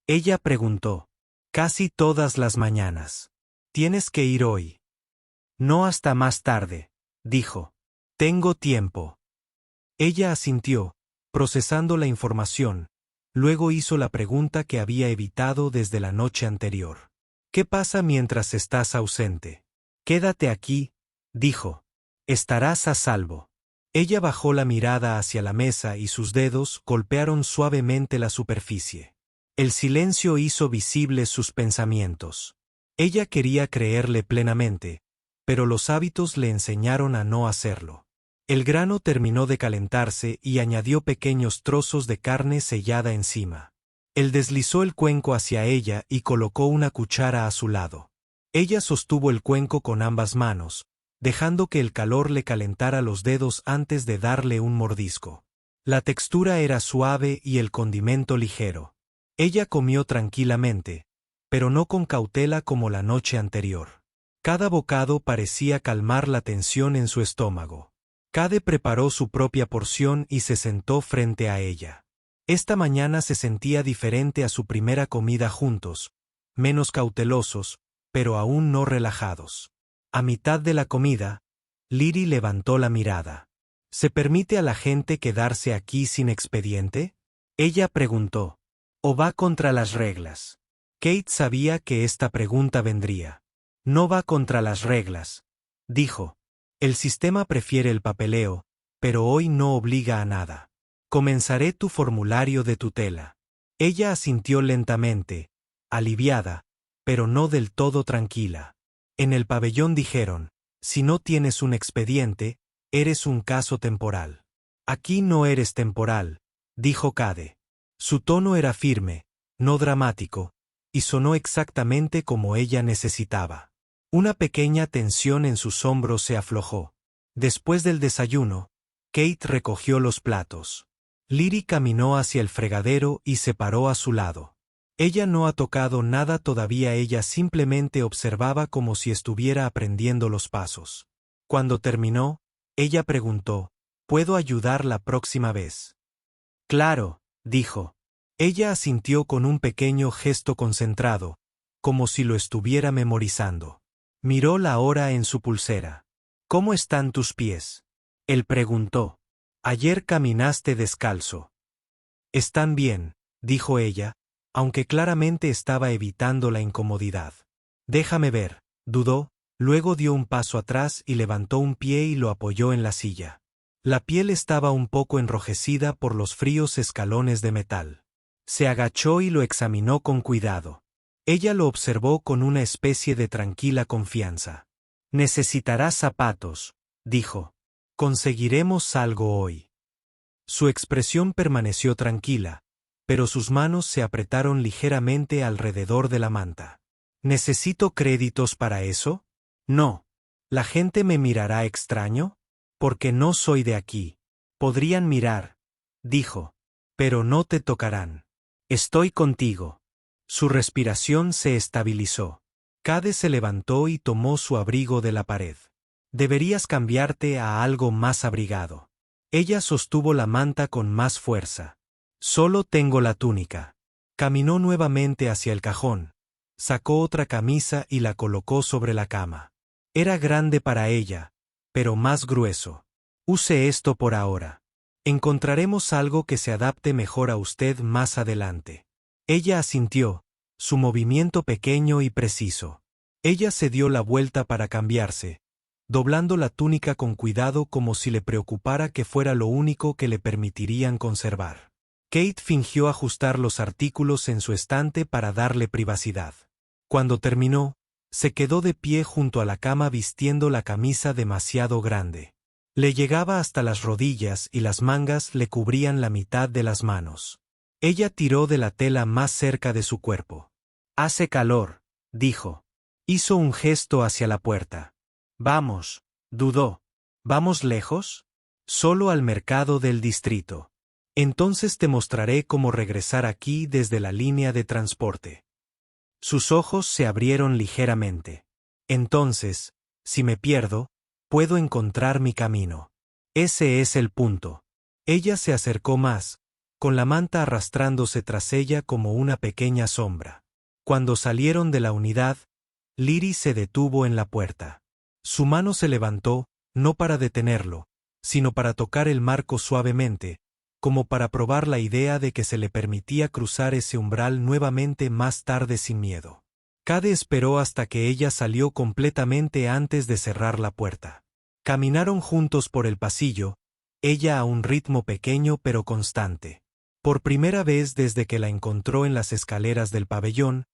ella preguntó. «Casi todas las mañanas. Tienes que ir hoy». «No hasta más tarde», dijo. «Tengo tiempo». Ella asintió, procesando la información, luego hizo la pregunta que había evitado desde la noche anterior. «¿Qué pasa mientras estás ausente?». «Quédate aquí», dijo. «Estarás a salvo». Ella bajó la mirada hacia la mesa y sus dedos golpearon suavemente la superficie. El silencio hizo visibles sus pensamientos. Ella quería creerle plenamente, pero los hábitos le enseñaron a no hacerlo. El grano terminó de calentarse y añadió pequeños trozos de carne sellada encima. Él deslizó el cuenco hacia ella y colocó una cuchara a su lado. Ella sostuvo el cuenco con ambas manos, dejando que el calor le calentara los dedos antes de darle un mordisco. La textura era suave y el condimento ligero. Ella comió tranquilamente, pero no con cautela como la noche anterior. Cada bocado parecía calmar la tensión en su estómago. Cade preparó su propia porción y se sentó frente a ella. Esta mañana se sentía diferente a su primera comida juntos, menos cautelosos, pero aún no relajados. A mitad de la comida, Liri levantó la mirada. «¿Se permite a la gente quedarse aquí sin expediente?», ella preguntó. «¿O va contra las reglas?». Kate sabía que esta pregunta vendría. «No va contra las reglas», dijo. «El sistema prefiere el papeleo, pero hoy no obliga a nada. Comenzaré tu formulario de tutela». Ella asintió lentamente, aliviada, pero no del todo tranquila. En el pabellón dijeron: «Si no tienes un expediente, eres un caso temporal». «Aquí no eres temporal», dijo Cade. Su tono era firme, no dramático, y sonó exactamente como ella necesitaba. Una pequeña tensión en sus hombros se aflojó. Después del desayuno, Kate recogió los platos. Liri caminó hacia el fregadero y se paró a su lado. Ella no ha tocado nada todavía, ella simplemente observaba como si estuviera aprendiendo los pasos. Cuando terminó, ella preguntó: «¿Puedo ayudar la próxima vez?». «Claro», dijo. Ella asintió con un pequeño gesto concentrado, como si lo estuviera memorizando. Miró la hora en su pulsera. ¿Cómo están tus pies? Él preguntó. Ayer caminaste descalzo. Están bien, dijo ella, aunque claramente estaba evitando la incomodidad. Déjame ver, dudó, luego dio un paso atrás y levantó un pie y lo apoyó en la silla. La piel estaba un poco enrojecida por los fríos escalones de metal. Se agachó y lo examinó con cuidado. Ella lo observó con una especie de tranquila confianza. Necesitarás zapatos, dijo. Conseguiremos algo hoy. Su expresión permaneció tranquila, pero sus manos se apretaron ligeramente alrededor de la manta. ¿Necesito créditos para eso? No. ¿La gente me mirará extraño? Porque no soy de aquí. Podrían mirar, dijo, pero no te tocarán. Estoy contigo. Su respiración se estabilizó. Cade se levantó y tomó su abrigo de la pared. Deberías cambiarte a algo más abrigado. Ella sostuvo la manta con más fuerza. Solo tengo la túnica. Caminó nuevamente hacia el cajón. Sacó otra camisa y la colocó sobre la cama. Era grande para ella, pero más grueso. Use esto por ahora. Encontraremos algo que se adapte mejor a usted más adelante. Ella asintió, su movimiento pequeño y preciso. Ella se dio la vuelta para cambiarse, doblando la túnica con cuidado como si le preocupara que fuera lo único que le permitirían conservar. Kate fingió ajustar los artículos en su estante para darle privacidad. Cuando terminó, se quedó de pie junto a la cama vistiendo la camisa demasiado grande. Le llegaba hasta las rodillas y las mangas le cubrían la mitad de las manos. Ella tiró de la tela más cerca de su cuerpo. Hace calor, dijo. Hizo un gesto hacia la puerta. Vamos, dudó. ¿Vamos lejos? Solo al mercado del distrito. Entonces te mostraré cómo regresar aquí desde la línea de transporte. Sus ojos se abrieron ligeramente. Entonces, si me pierdo, puedo encontrar mi camino. Ese es el punto. Ella se acercó más, con la manta arrastrándose tras ella como una pequeña sombra. Cuando salieron de la unidad, Liri se detuvo en la puerta. Su mano se levantó, no para detenerlo, sino para tocar el marco suavemente, como para probar la idea de que se le permitía cruzar ese umbral nuevamente más tarde sin miedo. Cade esperó hasta que ella salió completamente antes de cerrar la puerta. Caminaron juntos por el pasillo, ella a un ritmo pequeño pero constante. Por primera vez desde que la encontró en las escaleras del pabellón,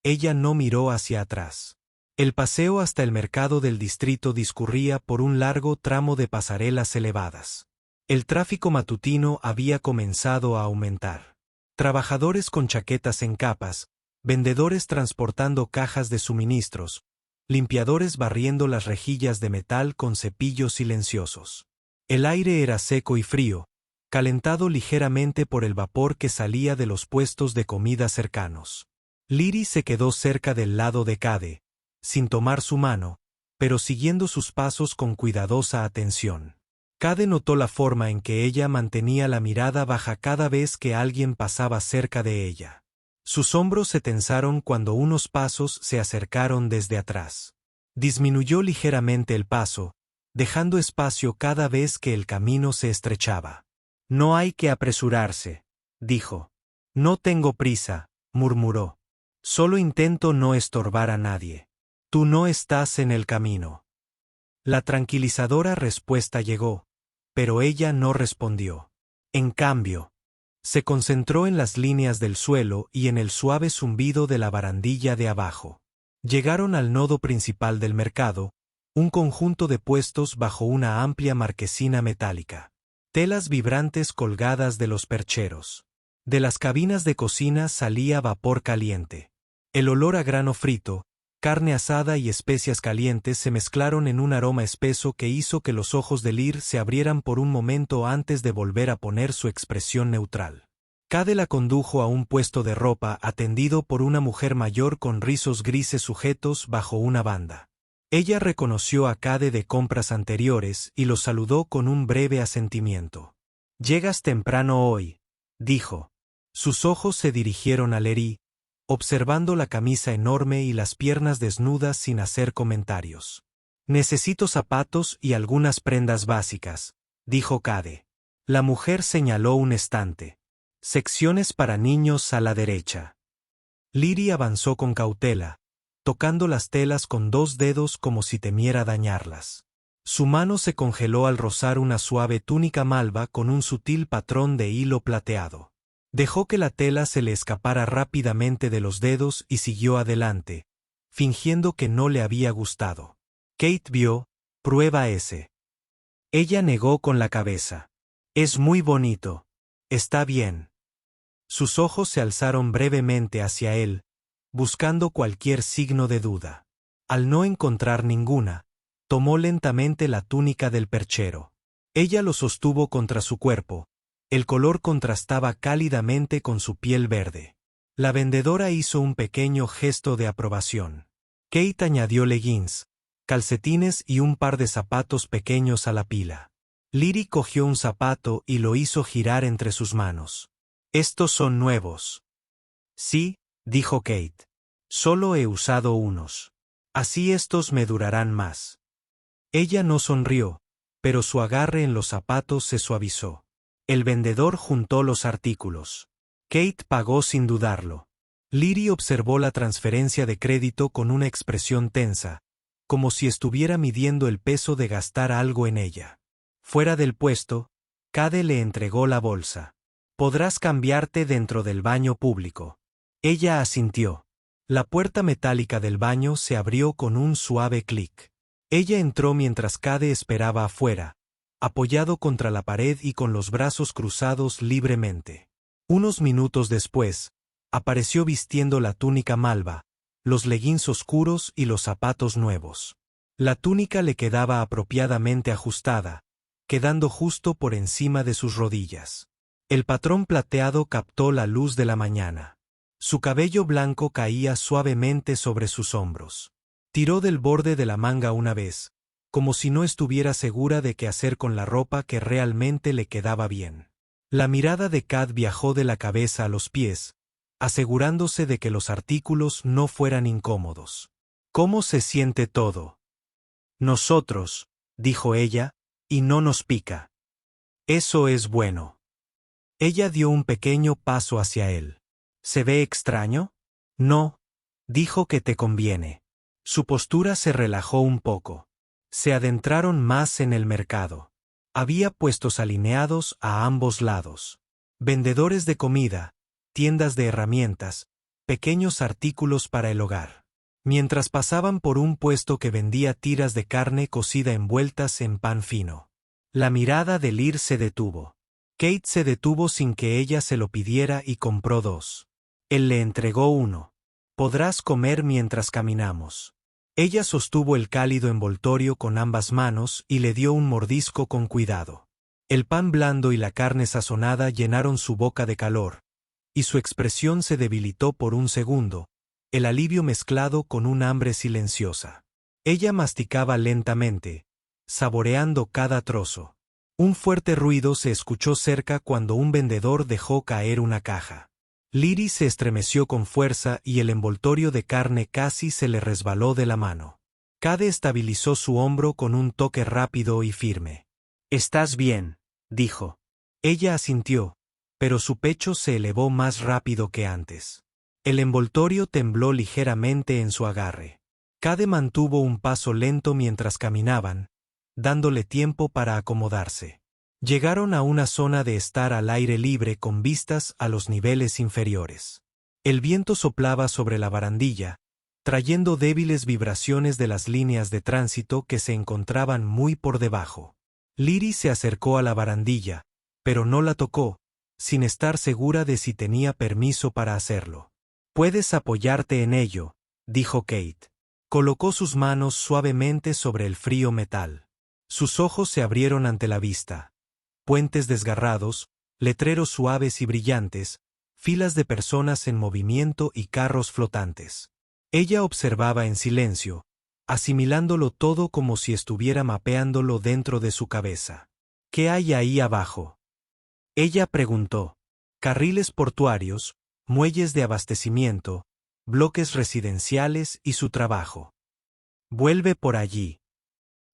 ella no miró hacia atrás. El paseo hasta el mercado del distrito discurría por un largo tramo de pasarelas elevadas. El tráfico matutino había comenzado a aumentar. Trabajadores con chaquetas en capas, vendedores transportando cajas de suministros, limpiadores barriendo las rejillas de metal con cepillos silenciosos. El aire era seco y frío, calentado ligeramente por el vapor que salía de los puestos de comida cercanos. Liri se quedó cerca del lado de Cade, sin tomar su mano, pero siguiendo sus pasos con cuidadosa atención. Cade notó la forma en que ella mantenía la mirada baja cada vez que alguien pasaba cerca de ella. Sus hombros se tensaron cuando unos pasos se acercaron desde atrás. Disminuyó ligeramente el paso, dejando espacio cada vez que el camino se estrechaba. No hay que apresurarse, dijo. No tengo prisa, murmuró. Solo intento no estorbar a nadie. Tú no estás en el camino. La tranquilizadora respuesta llegó, pero ella no respondió. En cambio, se concentró en las líneas del suelo y en el suave zumbido de la barandilla de abajo. Llegaron al nodo principal del mercado, un conjunto de puestos bajo una amplia marquesina metálica. Telas vibrantes colgadas de los percheros. De las cabinas de cocina salía vapor caliente. El olor a grano frito, carne asada y especias calientes se mezclaron en un aroma espeso que hizo que los ojos de Lir se abrieran por un momento antes de volver a poner su expresión neutral. Cade la condujo a un puesto de ropa atendido por una mujer mayor con rizos grises sujetos bajo una banda. Ella reconoció a Cade de compras anteriores y lo saludó con un breve asentimiento. «Llegas temprano hoy», dijo. Sus ojos se dirigieron a Lery, observando la camisa enorme y las piernas desnudas sin hacer comentarios. «Necesito zapatos y algunas prendas básicas», dijo Cade. La mujer señaló un estante. «Secciones para niños a la derecha». Leary avanzó con cautela, tocando las telas con 2 dedos como si temiera dañarlas. Su mano se congeló al rozar una suave túnica malva con un sutil patrón de hilo plateado. Dejó que la tela se le escapara rápidamente de los dedos y siguió adelante, fingiendo que no le había gustado. Kate vio, «Prueba ese». Ella negó con la cabeza. «Es muy bonito. Está bien». Sus ojos se alzaron brevemente hacia él, buscando cualquier signo de duda. Al no encontrar ninguna, tomó lentamente la túnica del perchero. Ella lo sostuvo contra su cuerpo. El color contrastaba cálidamente con su piel verde. La vendedora hizo un pequeño gesto de aprobación. Kate añadió leggings, calcetines y un par de zapatos pequeños a la pila. Leary cogió un zapato y lo hizo girar entre sus manos. «Estos son nuevos». «Sí», dijo Kate. «Solo he usado unos. Así estos me durarán más». Ella no sonrió, pero su agarre en los zapatos se suavizó. El vendedor juntó los artículos. Kate pagó sin dudarlo. Leary observó la transferencia de crédito con una expresión tensa, como si estuviera midiendo el peso de gastar algo en ella. Fuera del puesto, Cade le entregó la bolsa. «Podrás cambiarte dentro del baño público». Ella asintió. La puerta metálica del baño se abrió con un suave clic. Ella entró mientras Cade esperaba afuera, apoyado contra la pared y con los brazos cruzados libremente. Unos minutos después, apareció vistiendo la túnica malva, los leggings oscuros y los zapatos nuevos. La túnica le quedaba apropiadamente ajustada, quedando justo por encima de sus rodillas. El patrón plateado captó la luz de la mañana. Su cabello blanco caía suavemente sobre sus hombros. Tiró del borde de la manga una vez, como si no estuviera segura de qué hacer con la ropa que realmente le quedaba bien. La mirada de Kat viajó de la cabeza a los pies, asegurándose de que los artículos no fueran incómodos. «¿Cómo se siente todo?» «Nosotros», dijo ella, «y no nos pica». «Eso es bueno». Ella dio un pequeño paso hacia él. «¿Se ve extraño?» «No», dijo, «que te conviene». Su postura se relajó un poco. Se adentraron más en el mercado. Había puestos alineados a ambos lados. Vendedores de comida, tiendas de herramientas, pequeños artículos para el hogar. Mientras pasaban por un puesto que vendía tiras de carne cocida envueltas en pan fino. La mirada de Lear se detuvo. Kate se detuvo sin que ella se lo pidiera y compró 2. Él le entregó uno. «Podrás comer mientras caminamos». Ella sostuvo el cálido envoltorio con ambas manos y le dio un mordisco con cuidado. El pan blando y la carne sazonada llenaron su boca de calor, y su expresión se debilitó por un segundo, el alivio mezclado con un hambre silenciosa. Ella masticaba lentamente, saboreando cada trozo. Un fuerte ruido se escuchó cerca cuando un vendedor dejó caer una caja. Leary se estremeció con fuerza y el envoltorio de carne casi se le resbaló de la mano. Cade estabilizó su hombro con un toque rápido y firme. «¿Estás bien?», dijo. Ella asintió, pero su pecho se elevó más rápido que antes. El envoltorio tembló ligeramente en su agarre. Cade mantuvo un paso lento mientras caminaban, dándole tiempo para acomodarse. Llegaron a una zona de estar al aire libre con vistas a los niveles inferiores. El viento soplaba sobre la barandilla, trayendo débiles vibraciones de las líneas de tránsito que se encontraban muy por debajo. Leary se acercó a la barandilla, pero no la tocó, sin estar segura de si tenía permiso para hacerlo. «Puedes apoyarte en ello», dijo Kate. Colocó sus manos suavemente sobre el frío metal. Sus ojos se abrieron ante la vista. Puentes desgarrados, letreros suaves y brillantes, filas de personas en movimiento y carros flotantes. Ella observaba en silencio, asimilándolo todo como si estuviera mapeándolo dentro de su cabeza. «¿Qué hay ahí abajo?», ella preguntó. carriles portuarios, muelles de abastecimiento, bloques residenciales y su trabajo. Vuelve por allí.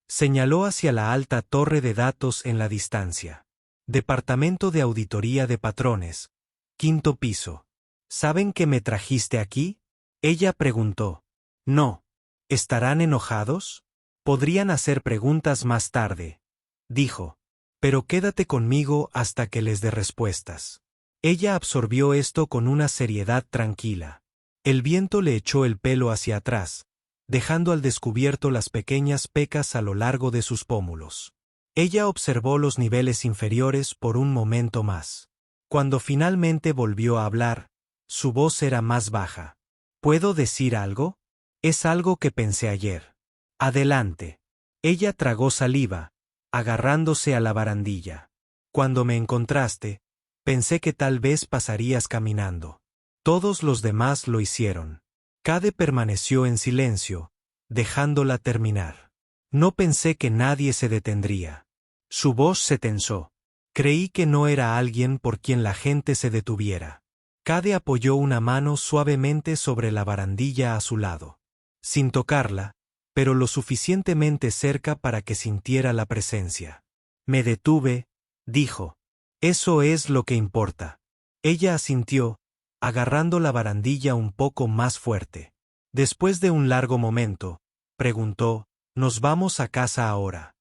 Señaló hacia la alta torre de datos en la distancia. Departamento de Auditoría de Patrones. 5º piso. ¿Saben que me trajiste aquí? Ella preguntó. No. ¿Estarán enojados? Podrían hacer preguntas más tarde, dijo. Pero quédate conmigo hasta que les dé respuestas. Ella absorbió esto con una seriedad tranquila. El viento le echó el pelo hacia atrás, dejando al descubierto las pequeñas pecas a lo largo de sus pómulos. Ella observó los niveles inferiores por un momento más. Cuando finalmente volvió a hablar, su voz era más baja. ¿Puedo decir algo? Es algo que pensé ayer. Adelante. Ella tragó saliva, agarrándose a la barandilla. Cuando me encontraste, pensé que tal vez pasarías caminando. Todos los demás lo hicieron. Cade permaneció en silencio, dejándola terminar. No pensé que nadie se detendría. Su voz se tensó. Creí que no era alguien por quien la gente se detuviera. Cade apoyó una mano suavemente sobre la barandilla a su lado. Sin tocarla, pero lo suficientemente cerca para que sintiera la presencia. Me detuve, dijo. Eso es lo que importa. Ella asintió, agarrando la barandilla un poco más fuerte. Después de un largo momento, preguntó, ¿nos vamos a casa ahora?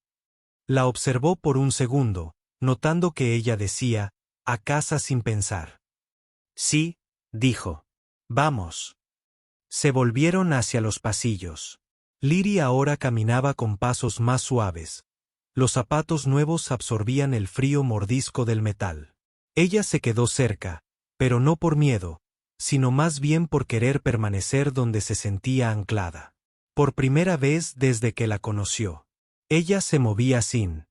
La observó por un segundo, notando que ella decía, a casa sin pensar. Sí, dijo. Vamos. Se volvieron hacia los pasillos. Liri ahora caminaba con pasos más suaves. Los zapatos nuevos absorbían el frío mordisco del metal. Ella se quedó cerca, pero no por miedo, sino más bien por querer permanecer donde se sentía anclada. Por primera vez desde que la conoció. Ella se movía sin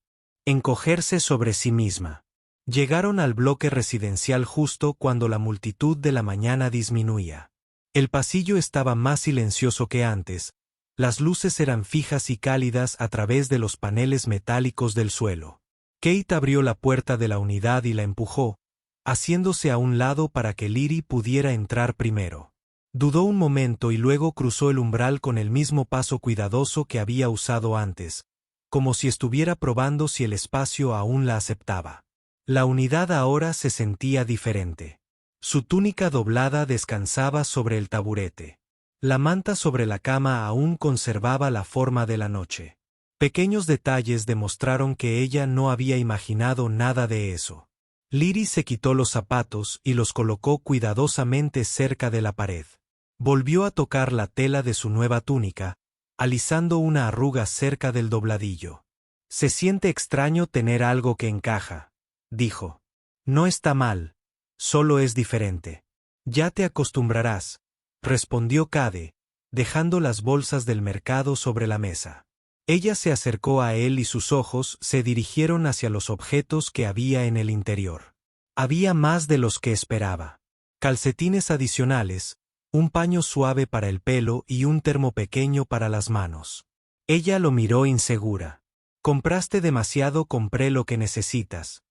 encogerse sobre sí misma. Llegaron al bloque residencial justo cuando la multitud de la mañana disminuía. El pasillo estaba más silencioso que antes, las luces eran fijas y cálidas a través de los paneles metálicos del suelo. Kate abrió la puerta de la unidad y la empujó, haciéndose a un lado para que Liri pudiera entrar primero. Dudó un momento y luego cruzó el umbral con el mismo paso cuidadoso que había usado antes, como si estuviera probando si el espacio aún la aceptaba. La unidad ahora se sentía diferente. Su túnica doblada descansaba sobre el taburete. La manta sobre la cama aún conservaba la forma de la noche. Pequeños detalles demostraron que ella no había imaginado nada de eso. Liri se quitó los zapatos y los colocó cuidadosamente cerca de la pared. Volvió a tocar la tela de su nueva túnica, alisando una arruga cerca del dobladillo. Se siente extraño tener algo que encaja, dijo. No está mal, solo es diferente. Ya te acostumbrarás, respondió Cade, dejando las bolsas del mercado sobre la mesa. Ella se acercó a él y sus ojos se dirigieron hacia los objetos que había en el interior. Había más de los que esperaba. Calcetines adicionales, un paño suave para el pelo y un termo pequeño para las manos. Ella lo miró insegura. Compraste demasiado, compré lo que necesitas,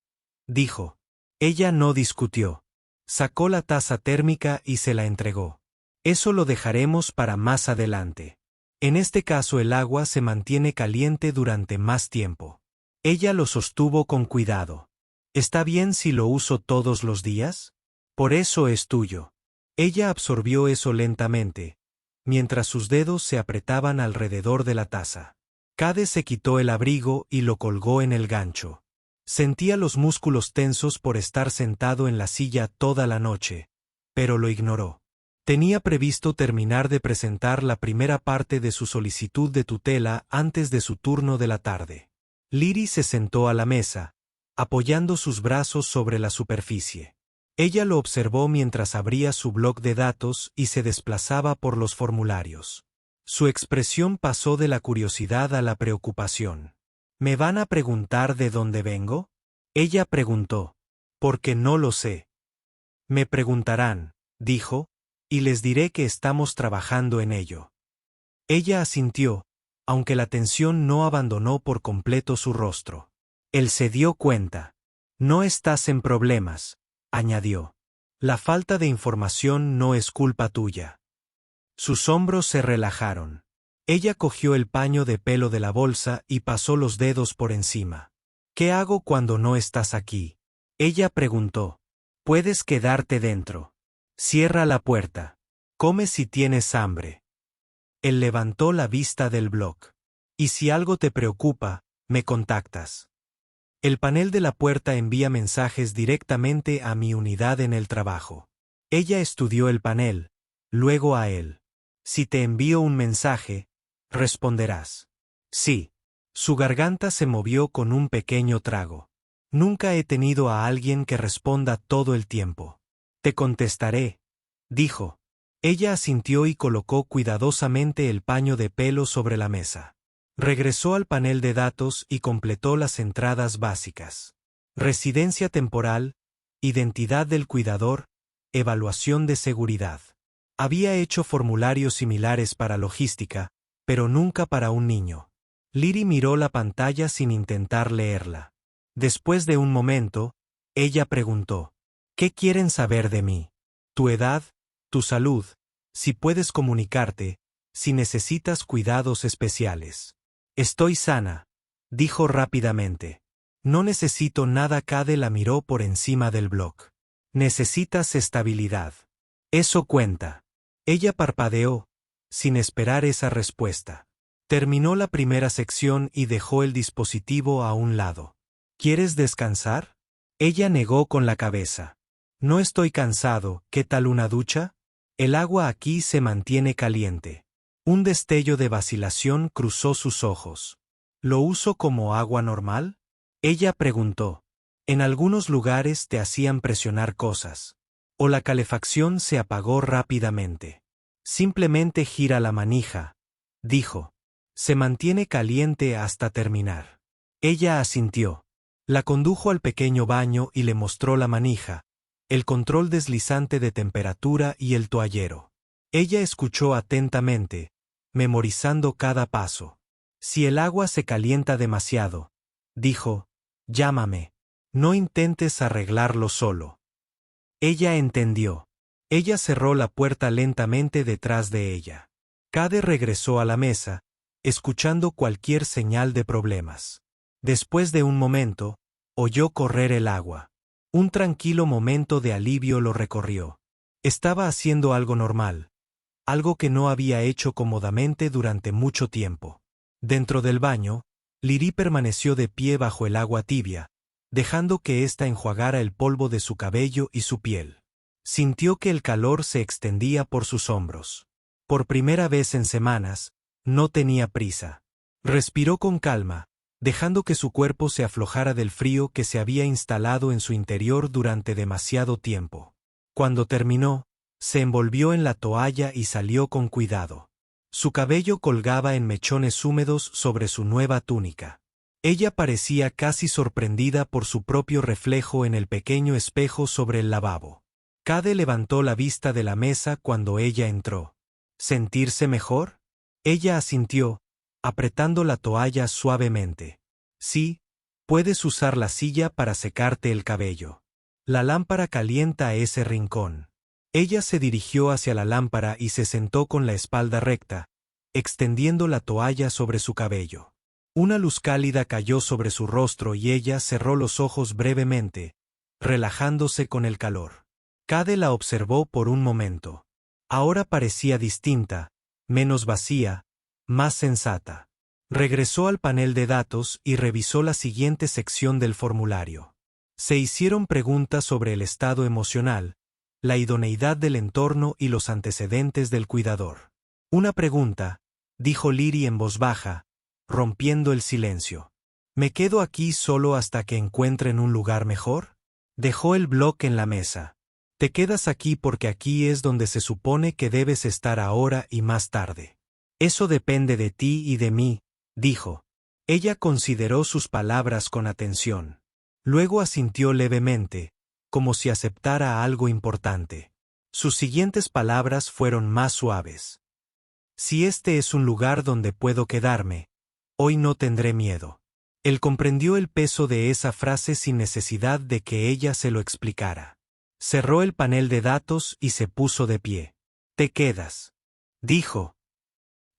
dijo. Ella no discutió. Sacó la taza térmica y se la entregó. Eso lo dejaremos para más adelante. En este caso el agua se mantiene caliente durante más tiempo. Ella lo sostuvo con cuidado. ¿Está bien si lo uso todos los días? Por eso es tuyo. Ella absorbió eso lentamente, mientras sus dedos se apretaban alrededor de la taza. Cade se quitó el abrigo y lo colgó en el gancho. Sentía los músculos tensos por estar sentado en la silla toda la noche, pero lo ignoró. Tenía previsto terminar de presentar la primera parte de su solicitud de tutela antes de su turno de la tarde. Liri se sentó a la mesa, apoyando sus brazos sobre la superficie. Ella lo observó mientras abría su bloc de datos y se desplazaba por los formularios. Su expresión pasó de la curiosidad a la preocupación. ¿Me van a preguntar de dónde vengo? Ella preguntó. Porque no lo sé. Me preguntarán, dijo, y les diré que estamos trabajando en ello. Ella asintió, aunque la tensión no abandonó por completo su rostro. Él se dio cuenta. No estás en problemas, añadió. La falta de información no es culpa tuya. Sus hombros se relajaron. Ella cogió el paño de pelo de la bolsa y pasó los dedos por encima. ¿Qué hago cuando no estás aquí? Ella preguntó. Puedes quedarte dentro. Cierra la puerta. Come si tienes hambre. Él levantó la vista del blog. Y si algo te preocupa, me contactas. El panel de la puerta envía mensajes directamente a mi unidad en el trabajo. Ella estudió el panel, luego a él. Si te envío un mensaje, responderás. Sí. Su garganta se movió con un pequeño trago. Nunca he tenido a alguien que responda todo el tiempo. Te contestaré, dijo. Ella asintió y colocó cuidadosamente el paño de pelo sobre la mesa. Regresó al panel de datos y completó las entradas básicas. Residencia temporal, identidad del cuidador, evaluación de seguridad. Había hecho formularios similares para logística, pero nunca para un niño. Liri miró la pantalla sin intentar leerla. Después de un momento, ella preguntó, ¿qué quieren saber de mí? Tu edad, tu salud, si puedes comunicarte, si necesitas cuidados especiales. Estoy sana, dijo rápidamente. No necesito nada. Cade la miró por encima del blog. Necesitas estabilidad. Eso cuenta. Ella parpadeó, sin esperar esa respuesta. Terminó la primera sección y dejó el dispositivo a un lado. ¿Quieres descansar? Ella negó con la cabeza. No estoy cansado. ¿Qué tal una ducha? El agua aquí se mantiene caliente. Un destello de vacilación cruzó sus ojos. ¿Lo uso como agua normal? Ella preguntó. En algunos lugares te hacían presionar cosas. O la calefacción se apagó rápidamente. Simplemente gira la manija, dijo. Se mantiene caliente hasta terminar. Ella asintió. La condujo al pequeño baño y le mostró la manija, el control deslizante de temperatura y el toallero. Ella escuchó atentamente, memorizando cada paso. Si el agua se calienta demasiado, dijo, llámame. No intentes arreglarlo solo. Ella entendió. Ella cerró la puerta lentamente detrás de ella. Cade regresó a la mesa, escuchando cualquier señal de problemas. Después de un momento, oyó correr el agua. Un tranquilo momento de alivio lo recorrió. Estaba haciendo algo normal, algo que no había hecho cómodamente durante mucho tiempo. Dentro del baño, Liri permaneció de pie bajo el agua tibia, dejando que ésta enjuagara el polvo de su cabello y su piel. Sintió que el calor se extendía por sus hombros. Por primera vez en semanas, no tenía prisa. Respiró con calma, dejando que su cuerpo se aflojara del frío que se había instalado en su interior durante demasiado tiempo. Cuando terminó, se envolvió en la toalla y salió con cuidado. Su cabello colgaba en mechones húmedos sobre su nueva túnica. Ella parecía casi sorprendida por su propio reflejo en el pequeño espejo sobre el lavabo. Cade levantó la vista de la mesa cuando ella entró. ¿Sentirse mejor? Ella asintió, apretando la toalla suavemente. Sí, puedes usar la silla para secarte el cabello. La lámpara calienta ese rincón. Ella se dirigió hacia la lámpara y se sentó con la espalda recta, extendiendo la toalla sobre su cabello. Una luz cálida cayó sobre su rostro y ella cerró los ojos brevemente, relajándose con el calor. Cade la observó por un momento. Ahora parecía distinta, menos vacía, más sensata. Regresó al panel de datos y revisó la siguiente sección del formulario. Se hicieron preguntas sobre el estado emocional, la idoneidad del entorno y los antecedentes del cuidador. Una pregunta, dijo Liri en voz baja, rompiendo el silencio. ¿Me quedo aquí solo hasta que encuentren un lugar mejor? Dejó el bloc en la mesa. Te quedas aquí porque aquí es donde se supone que debes estar ahora y más tarde. Eso depende de ti y de mí, dijo. Ella consideró sus palabras con atención. Luego asintió levemente, como si aceptara algo importante. Sus siguientes palabras fueron más suaves. Si este es un lugar donde puedo quedarme, hoy no tendré miedo. Él comprendió el peso de esa frase sin necesidad de que ella se lo explicara. Cerró el panel de datos y se puso de pie. «Te quedas», dijo.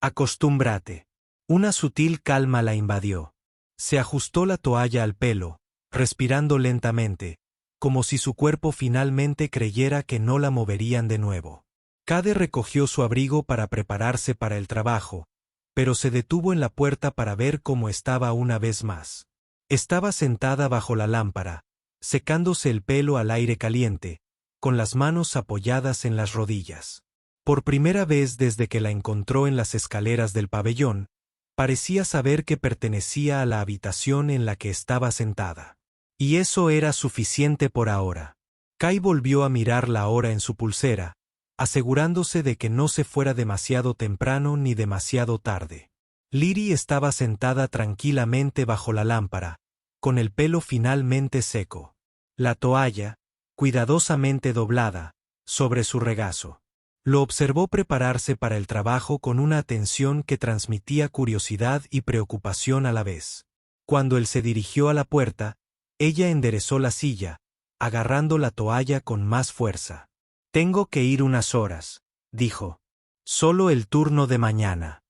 «Acostúmbrate». Una sutil calma la invadió. Se ajustó la toalla al pelo, respirando lentamente, como si su cuerpo finalmente creyera que no la moverían de nuevo. Cade recogió su abrigo para prepararse para el trabajo, pero se detuvo en la puerta para ver cómo estaba una vez más. Estaba sentada bajo la lámpara, secándose el pelo al aire caliente, con las manos apoyadas en las rodillas. Por primera vez desde que la encontró en las escaleras del pabellón, parecía saber que pertenecía a la habitación en la que estaba sentada. Y eso era suficiente por ahora. Kai volvió a mirar la hora en su pulsera, asegurándose de que no se fuera demasiado temprano ni demasiado tarde. Liri estaba sentada tranquilamente bajo la lámpara, con el pelo finalmente seco. La toalla, cuidadosamente doblada, sobre su regazo. Lo observó prepararse para el trabajo con una atención que transmitía curiosidad y preocupación a la vez. Cuando él se dirigió a la puerta, ella enderezó la silla, agarrando la toalla con más fuerza. «Tengo que ir unas horas», dijo. «Solo el turno de mañana».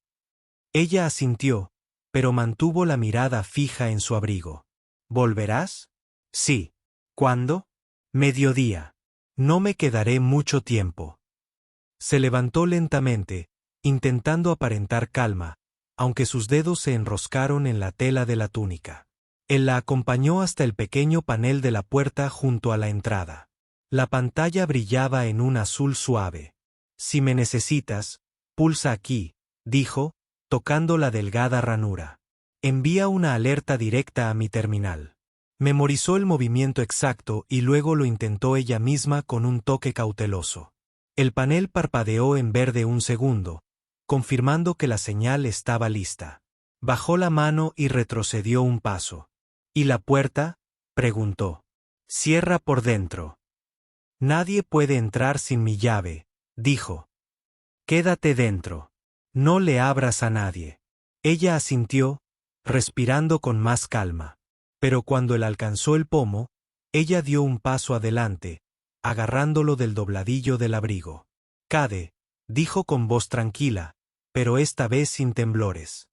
Ella asintió, pero mantuvo la mirada fija en su abrigo. «¿Volverás?» «Sí». «¿Cuándo?» «Mediodía. No me quedaré mucho tiempo». Se levantó lentamente, intentando aparentar calma, aunque sus dedos se enroscaron en la tela de la túnica. Él la acompañó hasta el pequeño panel de la puerta junto a la entrada. La pantalla brillaba en un azul suave. «Si me necesitas, pulsa aquí», dijo, tocando la delgada ranura. «Envía una alerta directa a mi terminal». Memorizó el movimiento exacto y luego lo intentó ella misma con un toque cauteloso. El panel parpadeó en verde un segundo, confirmando que la señal estaba lista. Bajó la mano y retrocedió un paso. «¿Y la puerta?», preguntó. «Cierra por dentro». «Nadie puede entrar sin mi llave», dijo. «Quédate dentro. No le abras a nadie». Ella asintió, respirando con más calma. Pero cuando él alcanzó el pomo, ella dio un paso adelante, agarrándolo del dobladillo del abrigo. «Cade», dijo con voz tranquila, pero esta vez sin temblores.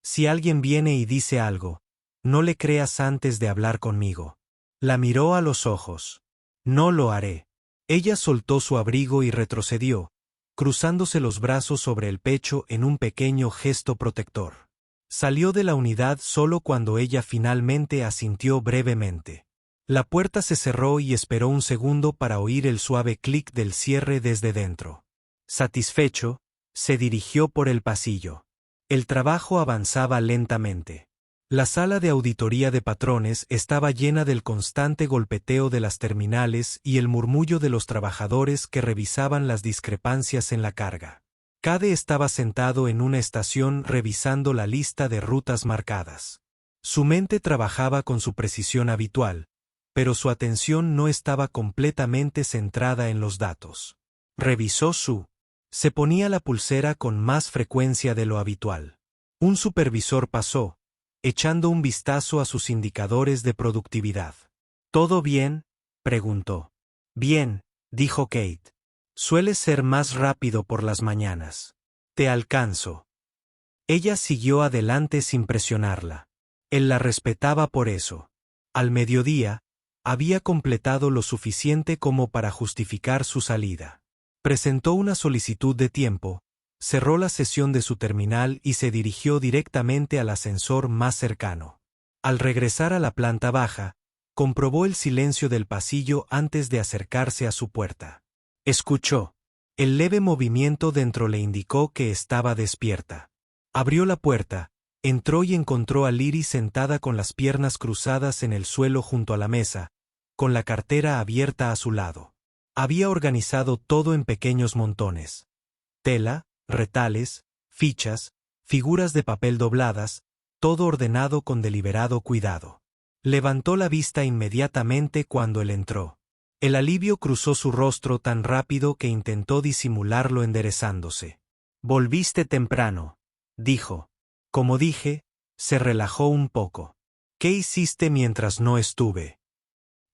«Si alguien viene y dice algo, no le creas antes de hablar conmigo». La miró a los ojos. «No lo haré». Ella soltó su abrigo y retrocedió, cruzándose los brazos sobre el pecho en un pequeño gesto protector. Salió de la unidad solo cuando ella finalmente asintió brevemente. La puerta se cerró y esperó un segundo para oír el suave clic del cierre desde dentro. Satisfecho, se dirigió por el pasillo. El trabajo avanzaba lentamente. La sala de auditoría de patrones estaba llena del constante golpeteo de las terminales y el murmullo de los trabajadores que revisaban las discrepancias en la carga. Cade estaba sentado en una estación revisando la lista de rutas marcadas. Su mente trabajaba con su precisión habitual, pero su atención no estaba completamente centrada en los datos. Revisó se ponía la pulsera con más frecuencia de lo habitual. Un supervisor pasó, echando un vistazo a sus indicadores de productividad. «¿Todo bien?», preguntó. «Bien», dijo Kate. «Sueles ser más rápido por las mañanas. Te alcanzo». Ella siguió adelante sin presionarla. Él la respetaba por eso. Al mediodía, había completado lo suficiente como para justificar su salida. Presentó una solicitud de tiempo, cerró la sesión de su terminal y se dirigió directamente al ascensor más cercano. Al regresar a la planta baja, comprobó el silencio del pasillo antes de acercarse a su puerta. Escuchó. El leve movimiento dentro le indicó que estaba despierta. Abrió la puerta, entró y encontró a Liri sentada con las piernas cruzadas en el suelo junto a la mesa, con la cartera abierta a su lado. Había organizado todo en pequeños montones. Tela, retales, fichas, figuras de papel dobladas, todo ordenado con deliberado cuidado. Levantó la vista inmediatamente cuando él entró. El alivio cruzó su rostro tan rápido que intentó disimularlo enderezándose. «Volviste temprano», dijo. «Como dije», se relajó un poco. «¿Qué hiciste mientras no estuve?».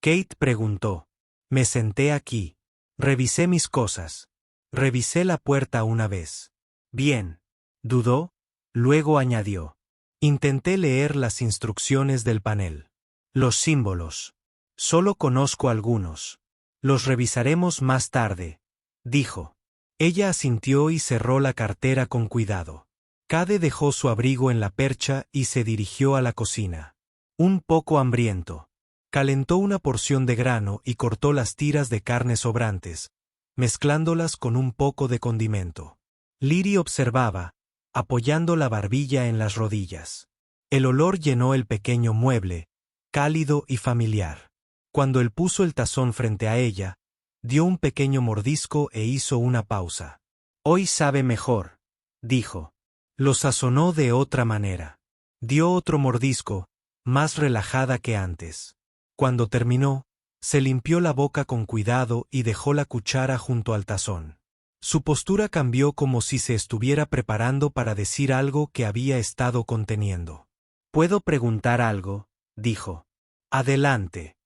Kate preguntó. Me senté aquí. Revisé mis cosas. Revisé la puerta una vez. Bien. Dudó, luego añadió. Intenté leer las instrucciones del panel. Los símbolos. Solo conozco algunos. Los revisaremos más tarde, dijo. Ella asintió y cerró la cartera con cuidado. Cade dejó su abrigo en la percha y se dirigió a la cocina. Un poco hambriento. Calentó una porción de grano y cortó las tiras de carne sobrantes, mezclándolas con un poco de condimento. Liri observaba, apoyando la barbilla en las rodillas. El olor llenó el pequeño mueble, cálido y familiar. Cuando él puso el tazón frente a ella, dio un pequeño mordisco e hizo una pausa. Hoy sabe mejor, dijo. Lo sazonó de otra manera. Dio otro mordisco, más relajada que antes. Cuando terminó, se limpió la boca con cuidado y dejó la cuchara junto al tazón. Su postura cambió como si se estuviera preparando para decir algo que había estado conteniendo. ¿Puedo preguntar algo?, dijo. Adelante.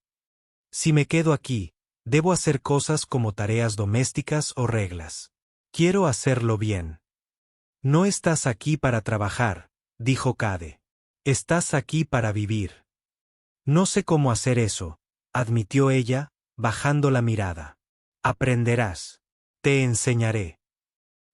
Si me quedo aquí, debo hacer cosas como tareas domésticas o reglas. Quiero hacerlo bien. No estás aquí para trabajar, dijo Cade. Estás aquí para vivir. No sé cómo hacer eso, admitió ella, bajando la mirada. Aprenderás. Te enseñaré.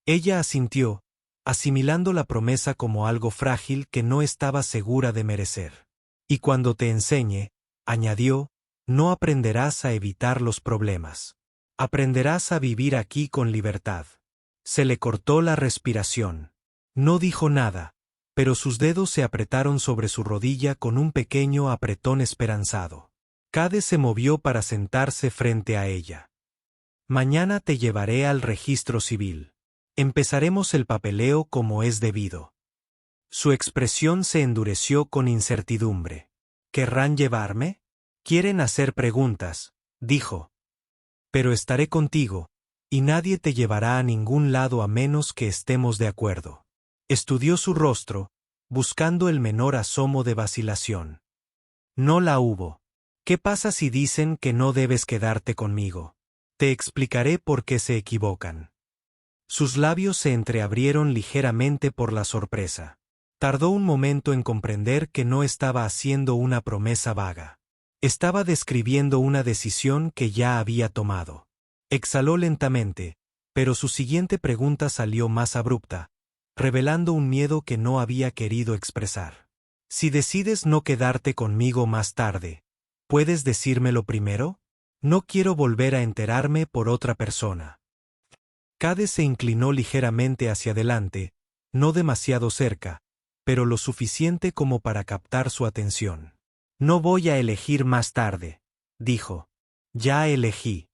Ella asintió, asimilando la promesa como algo frágil que no estaba segura de merecer. Y cuando te enseñe, añadió, no aprenderás a evitar los problemas. Aprenderás a vivir aquí con libertad. Se le cortó la respiración. No dijo nada, pero sus dedos se apretaron sobre su rodilla con un pequeño apretón esperanzado. Cade se movió para sentarse frente a ella. Mañana te llevaré al registro civil. Empezaremos el papeleo como es debido. Su expresión se endureció con incertidumbre. ¿Querrán llevarme? Quieren hacer preguntas, dijo. Pero estaré contigo, y nadie te llevará a ningún lado a menos que estemos de acuerdo. Estudió su rostro, buscando el menor asomo de vacilación. No la hubo. ¿Qué pasa si dicen que no debes quedarte conmigo? Te explicaré por qué se equivocan. Sus labios se entreabrieron ligeramente por la sorpresa. Tardó un momento en comprender que no estaba haciendo una promesa vaga. Estaba describiendo una decisión que ya había tomado. Exhaló lentamente, pero su siguiente pregunta salió más abrupta, revelando un miedo que no había querido expresar. Si decides no quedarte conmigo más tarde, ¿puedes decírmelo primero? No quiero volver a enterarme por otra persona. Cade se inclinó ligeramente hacia adelante, no demasiado cerca, pero lo suficiente como para captar su atención. No voy a elegir más tarde, dijo. Ya elegí.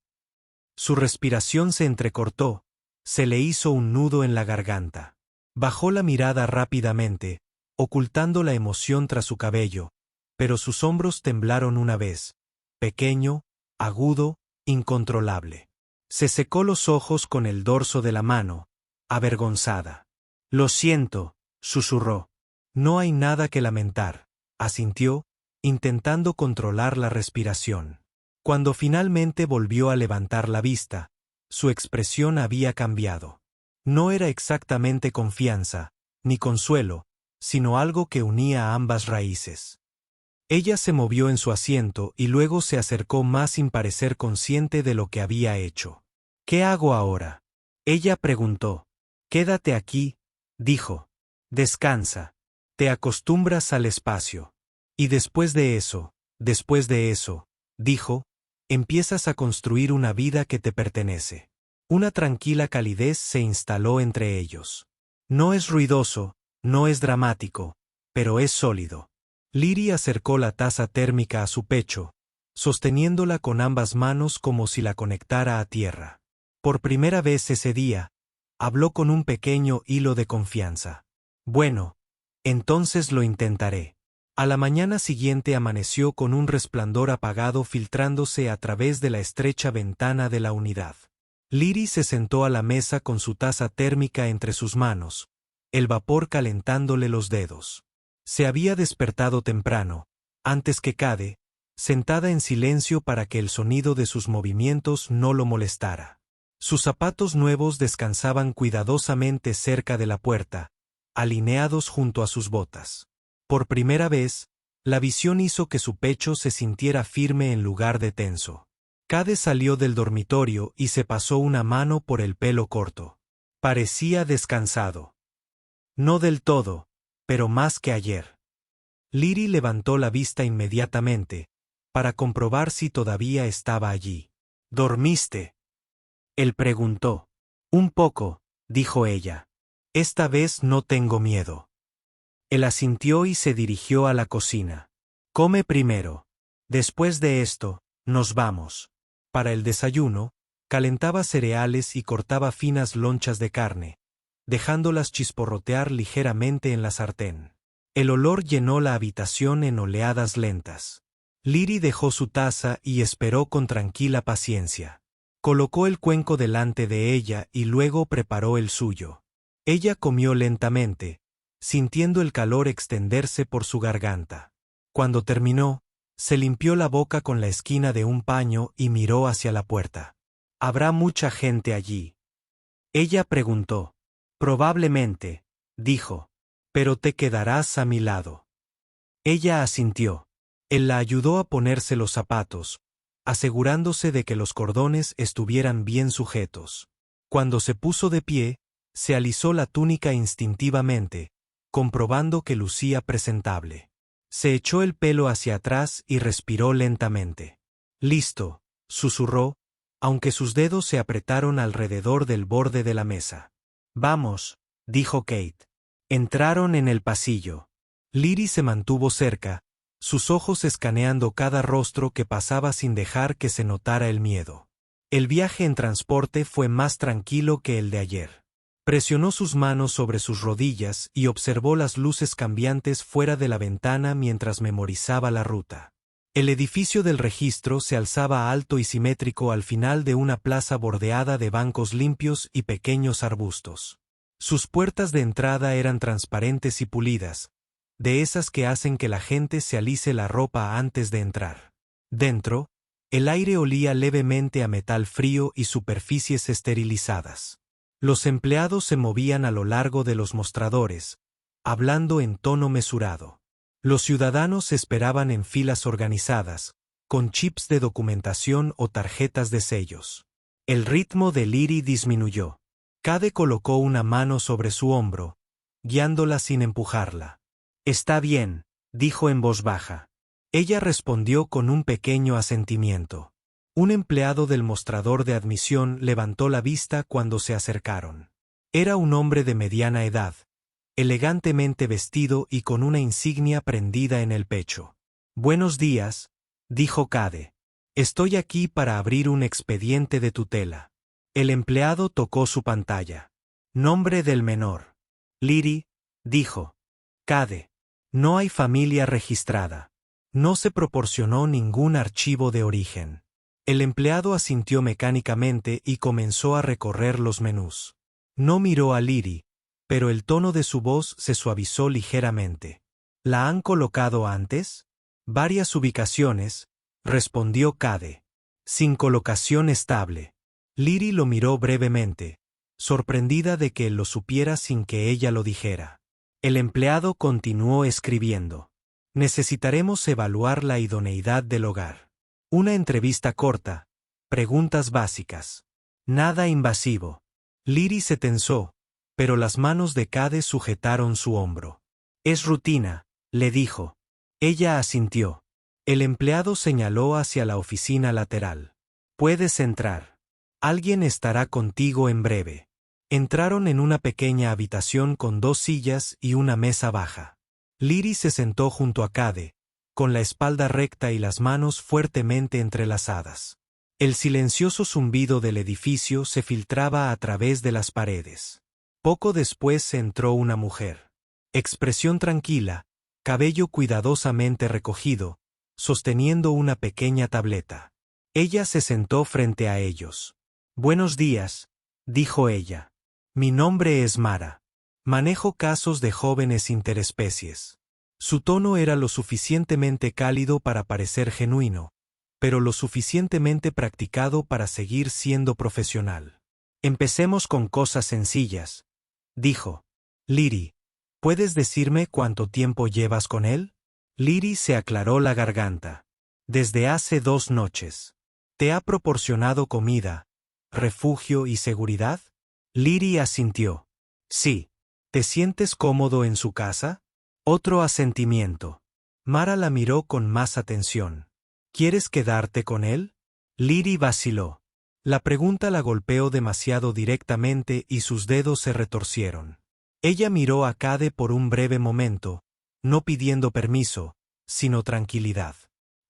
Su respiración se entrecortó, se le hizo un nudo en la garganta. Bajó la mirada rápidamente, ocultando la emoción tras su cabello, pero sus hombros temblaron una vez, pequeño, agudo, incontrolable. Se secó los ojos con el dorso de la mano, avergonzada. Lo siento, susurró. No hay nada que lamentar, asintió, intentando controlar la respiración. Cuando finalmente volvió a levantar la vista, su expresión había cambiado. No era exactamente confianza, ni consuelo, sino algo que unía a ambas raíces. Ella se movió en su asiento y luego se acercó más sin parecer consciente de lo que había hecho. ¿Qué hago ahora?, ella preguntó. Quédate aquí, dijo. Descansa. Te acostumbras al espacio. Y después de eso, dijo, empiezas a construir una vida que te pertenece. Una tranquila calidez se instaló entre ellos. No es ruidoso, no es dramático, pero es sólido. Liri acercó la taza térmica a su pecho, sosteniéndola con ambas manos como si la conectara a tierra. Por primera vez ese día, habló con un pequeño hilo de confianza. Bueno, entonces lo intentaré. A la mañana siguiente amaneció con un resplandor apagado filtrándose a través de la estrecha ventana de la unidad. Liri se sentó a la mesa con su taza térmica entre sus manos, el vapor calentándole los dedos. Se había despertado temprano, antes que Cade, sentada en silencio para que el sonido de sus movimientos no lo molestara. Sus zapatos nuevos descansaban cuidadosamente cerca de la puerta, alineados junto a sus botas. Por primera vez, la visión hizo que su pecho se sintiera firme en lugar de tenso. Cade salió del dormitorio y se pasó una mano por el pelo corto. Parecía descansado. No del todo, pero más que ayer. Liri levantó la vista inmediatamente, para comprobar si todavía estaba allí. ¿Dormiste?, él preguntó. Un poco, dijo ella. Esta vez no tengo miedo. Él asintió y se dirigió a la cocina. Come primero. Después de esto, nos vamos. Para el desayuno, calentaba cereales y cortaba finas lonchas de carne, dejándolas chisporrotear ligeramente en la sartén. El olor llenó la habitación en oleadas lentas. Liri dejó su taza y esperó con tranquila paciencia. Colocó el cuenco delante de ella y luego preparó el suyo. Ella comió lentamente, sintiendo el calor extenderse por su garganta. Cuando terminó, se limpió la boca con la esquina de un paño y miró hacia la puerta. ¿Habrá mucha gente allí?, ella preguntó. Probablemente, dijo. Pero te quedarás a mi lado. Ella asintió. Él la ayudó a ponerse los zapatos, asegurándose de que los cordones estuvieran bien sujetos. Cuando se puso de pie, se alisó la túnica instintivamente, comprobando que lucía presentable. Se echó el pelo hacia atrás y respiró lentamente. Listo, susurró, aunque sus dedos se apretaron alrededor del borde de la mesa. Vamos, dijo Kate. Entraron en el pasillo. Liri se mantuvo cerca, sus ojos escaneando cada rostro que pasaba sin dejar que se notara el miedo. El viaje en transporte fue más tranquilo que el de ayer. Presionó sus manos sobre sus rodillas y observó las luces cambiantes fuera de la ventana mientras memorizaba la ruta. El edificio del registro se alzaba alto y simétrico al final de una plaza bordeada de bancos limpios y pequeños arbustos. Sus puertas de entrada eran transparentes y pulidas, de esas que hacen que la gente se alise la ropa antes de entrar. Dentro, el aire olía levemente a metal frío y superficies esterilizadas. Los empleados se movían a lo largo de los mostradores, hablando en tono mesurado. Los ciudadanos esperaban en filas organizadas, con chips de documentación o tarjetas de sellos. El ritmo de Liri disminuyó. Cade colocó una mano sobre su hombro, guiándola sin empujarla. Está bien, dijo en voz baja. Ella respondió con un pequeño asentimiento. Un empleado del mostrador de admisión levantó la vista cuando se acercaron. Era un hombre de mediana edad, elegantemente vestido y con una insignia prendida en el pecho. Buenos días, dijo Cade. Estoy aquí para abrir un expediente de tutela. El empleado tocó su pantalla. Nombre del menor. Liri, dijo. Cade. No hay familia registrada. No se proporcionó ningún archivo de origen. El empleado asintió mecánicamente y comenzó a recorrer los menús. No miró a Liri, pero el tono de su voz se suavizó ligeramente. ¿La han colocado antes? Varias ubicaciones, respondió Cade. Sin colocación estable. Liri lo miró brevemente, sorprendida de que él lo supiera sin que ella lo dijera. El empleado continuó escribiendo. Necesitaremos evaluar la idoneidad del hogar. Una entrevista corta, preguntas básicas. Nada invasivo. Liri se tensó, pero las manos de Cade sujetaron su hombro. Es rutina, le dijo. Ella asintió. El empleado señaló hacia la oficina lateral. Puedes entrar. Alguien estará contigo en breve. Entraron en una pequeña habitación con 2 sillas y una mesa baja. Liri se sentó junto a Cade, con la espalda recta y las manos fuertemente entrelazadas. El silencioso zumbido del edificio se filtraba a través de las paredes. Poco después entró una mujer. Expresión tranquila, cabello cuidadosamente recogido, sosteniendo una pequeña tableta. Ella se sentó frente a ellos. Buenos días, dijo ella. Mi nombre es Mara. Manejo casos de jóvenes interespecies. Su tono era lo suficientemente cálido para parecer genuino, pero lo suficientemente practicado para seguir siendo profesional. Empecemos con cosas sencillas, dijo. Liri, ¿puedes decirme cuánto tiempo llevas con él? Liri se aclaró la garganta. Desde hace 2 noches. ¿Te ha proporcionado comida, refugio y seguridad? Liri asintió. Sí. ¿Te sientes cómodo en su casa? Otro asentimiento. Mara la miró con más atención. ¿Quieres quedarte con él? Liri vaciló. La pregunta la golpeó demasiado directamente y sus dedos se retorcieron. Ella miró a Cade por un breve momento, no pidiendo permiso, sino tranquilidad.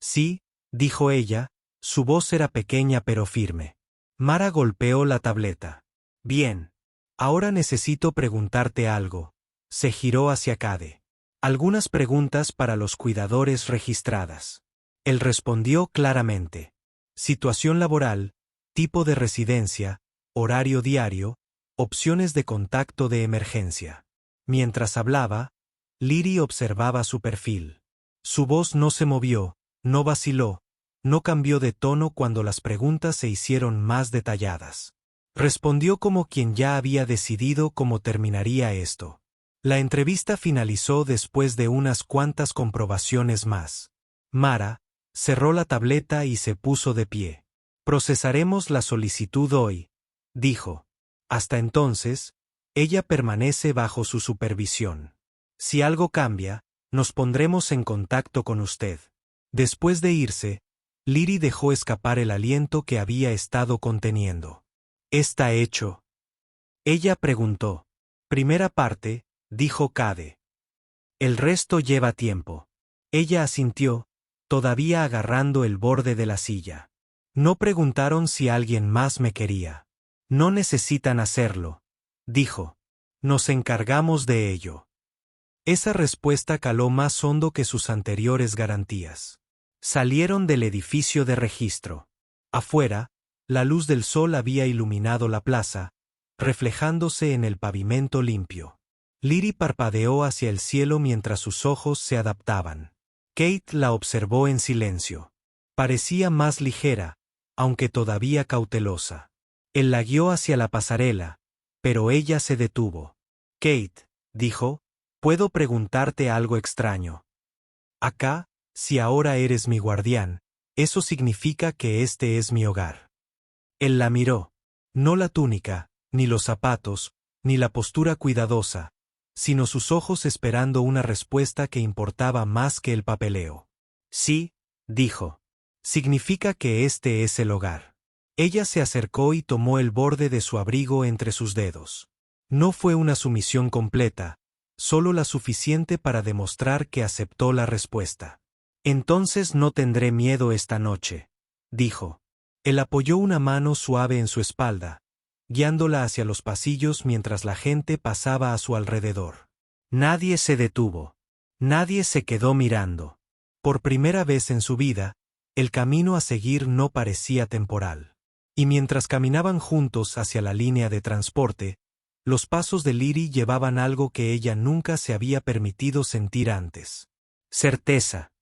Sí, dijo ella, su voz era pequeña pero firme. Mara golpeó la tableta. Bien. Ahora necesito preguntarte algo. Se giró hacia Cade. Algunas preguntas para los cuidadores registradas. Él respondió claramente. Situación laboral, tipo de residencia, horario diario, opciones de contacto de emergencia. Mientras hablaba, Liri observaba su perfil. Su voz no se movió, no vaciló, no cambió de tono cuando las preguntas se hicieron más detalladas. Respondió como quien ya había decidido cómo terminaría esto. La entrevista finalizó después de unas cuantas comprobaciones más. Mara cerró la tableta y se puso de pie. Procesaremos la solicitud hoy, dijo. Hasta entonces, ella permanece bajo su supervisión. Si algo cambia, nos pondremos en contacto con usted. Después de irse, Liri dejó escapar el aliento que había estado conteniendo. ¿Está hecho? Ella preguntó. Primera parte, dijo Cade. El resto lleva tiempo. Ella asintió, todavía agarrando el borde de la silla. No preguntaron si alguien más me quería. No necesitan hacerlo, dijo. Nos encargamos de ello. Esa respuesta caló más hondo que sus anteriores garantías. Salieron del edificio de registro. Afuera, la luz del sol había iluminado la plaza, reflejándose en el pavimento limpio. Liri parpadeó hacia el cielo mientras sus ojos se adaptaban. Kate la observó en silencio. Parecía más ligera, aunque todavía cautelosa. Él la guió hacia la pasarela, pero ella se detuvo. Kate, dijo, puedo preguntarte algo extraño. Acá, si ahora eres mi guardián, eso significa que este es mi hogar. Él la miró. No la túnica, ni los zapatos, ni la postura cuidadosa, sino sus ojos esperando una respuesta que importaba más que el papeleo. Sí, dijo. Significa que este es el hogar. Ella se acercó y tomó el borde de su abrigo entre sus dedos. No fue una sumisión completa, solo la suficiente para demostrar que aceptó la respuesta. Entonces no tendré miedo esta noche, dijo. Él apoyó una mano suave en su espalda, guiándola hacia los pasillos mientras la gente pasaba a su alrededor. Nadie se detuvo. Nadie se quedó mirando. Por primera vez en su vida, el camino a seguir no parecía temporal. Y mientras caminaban juntos hacia la línea de transporte, los pasos de Liri llevaban algo que ella nunca se había permitido sentir antes. Certeza.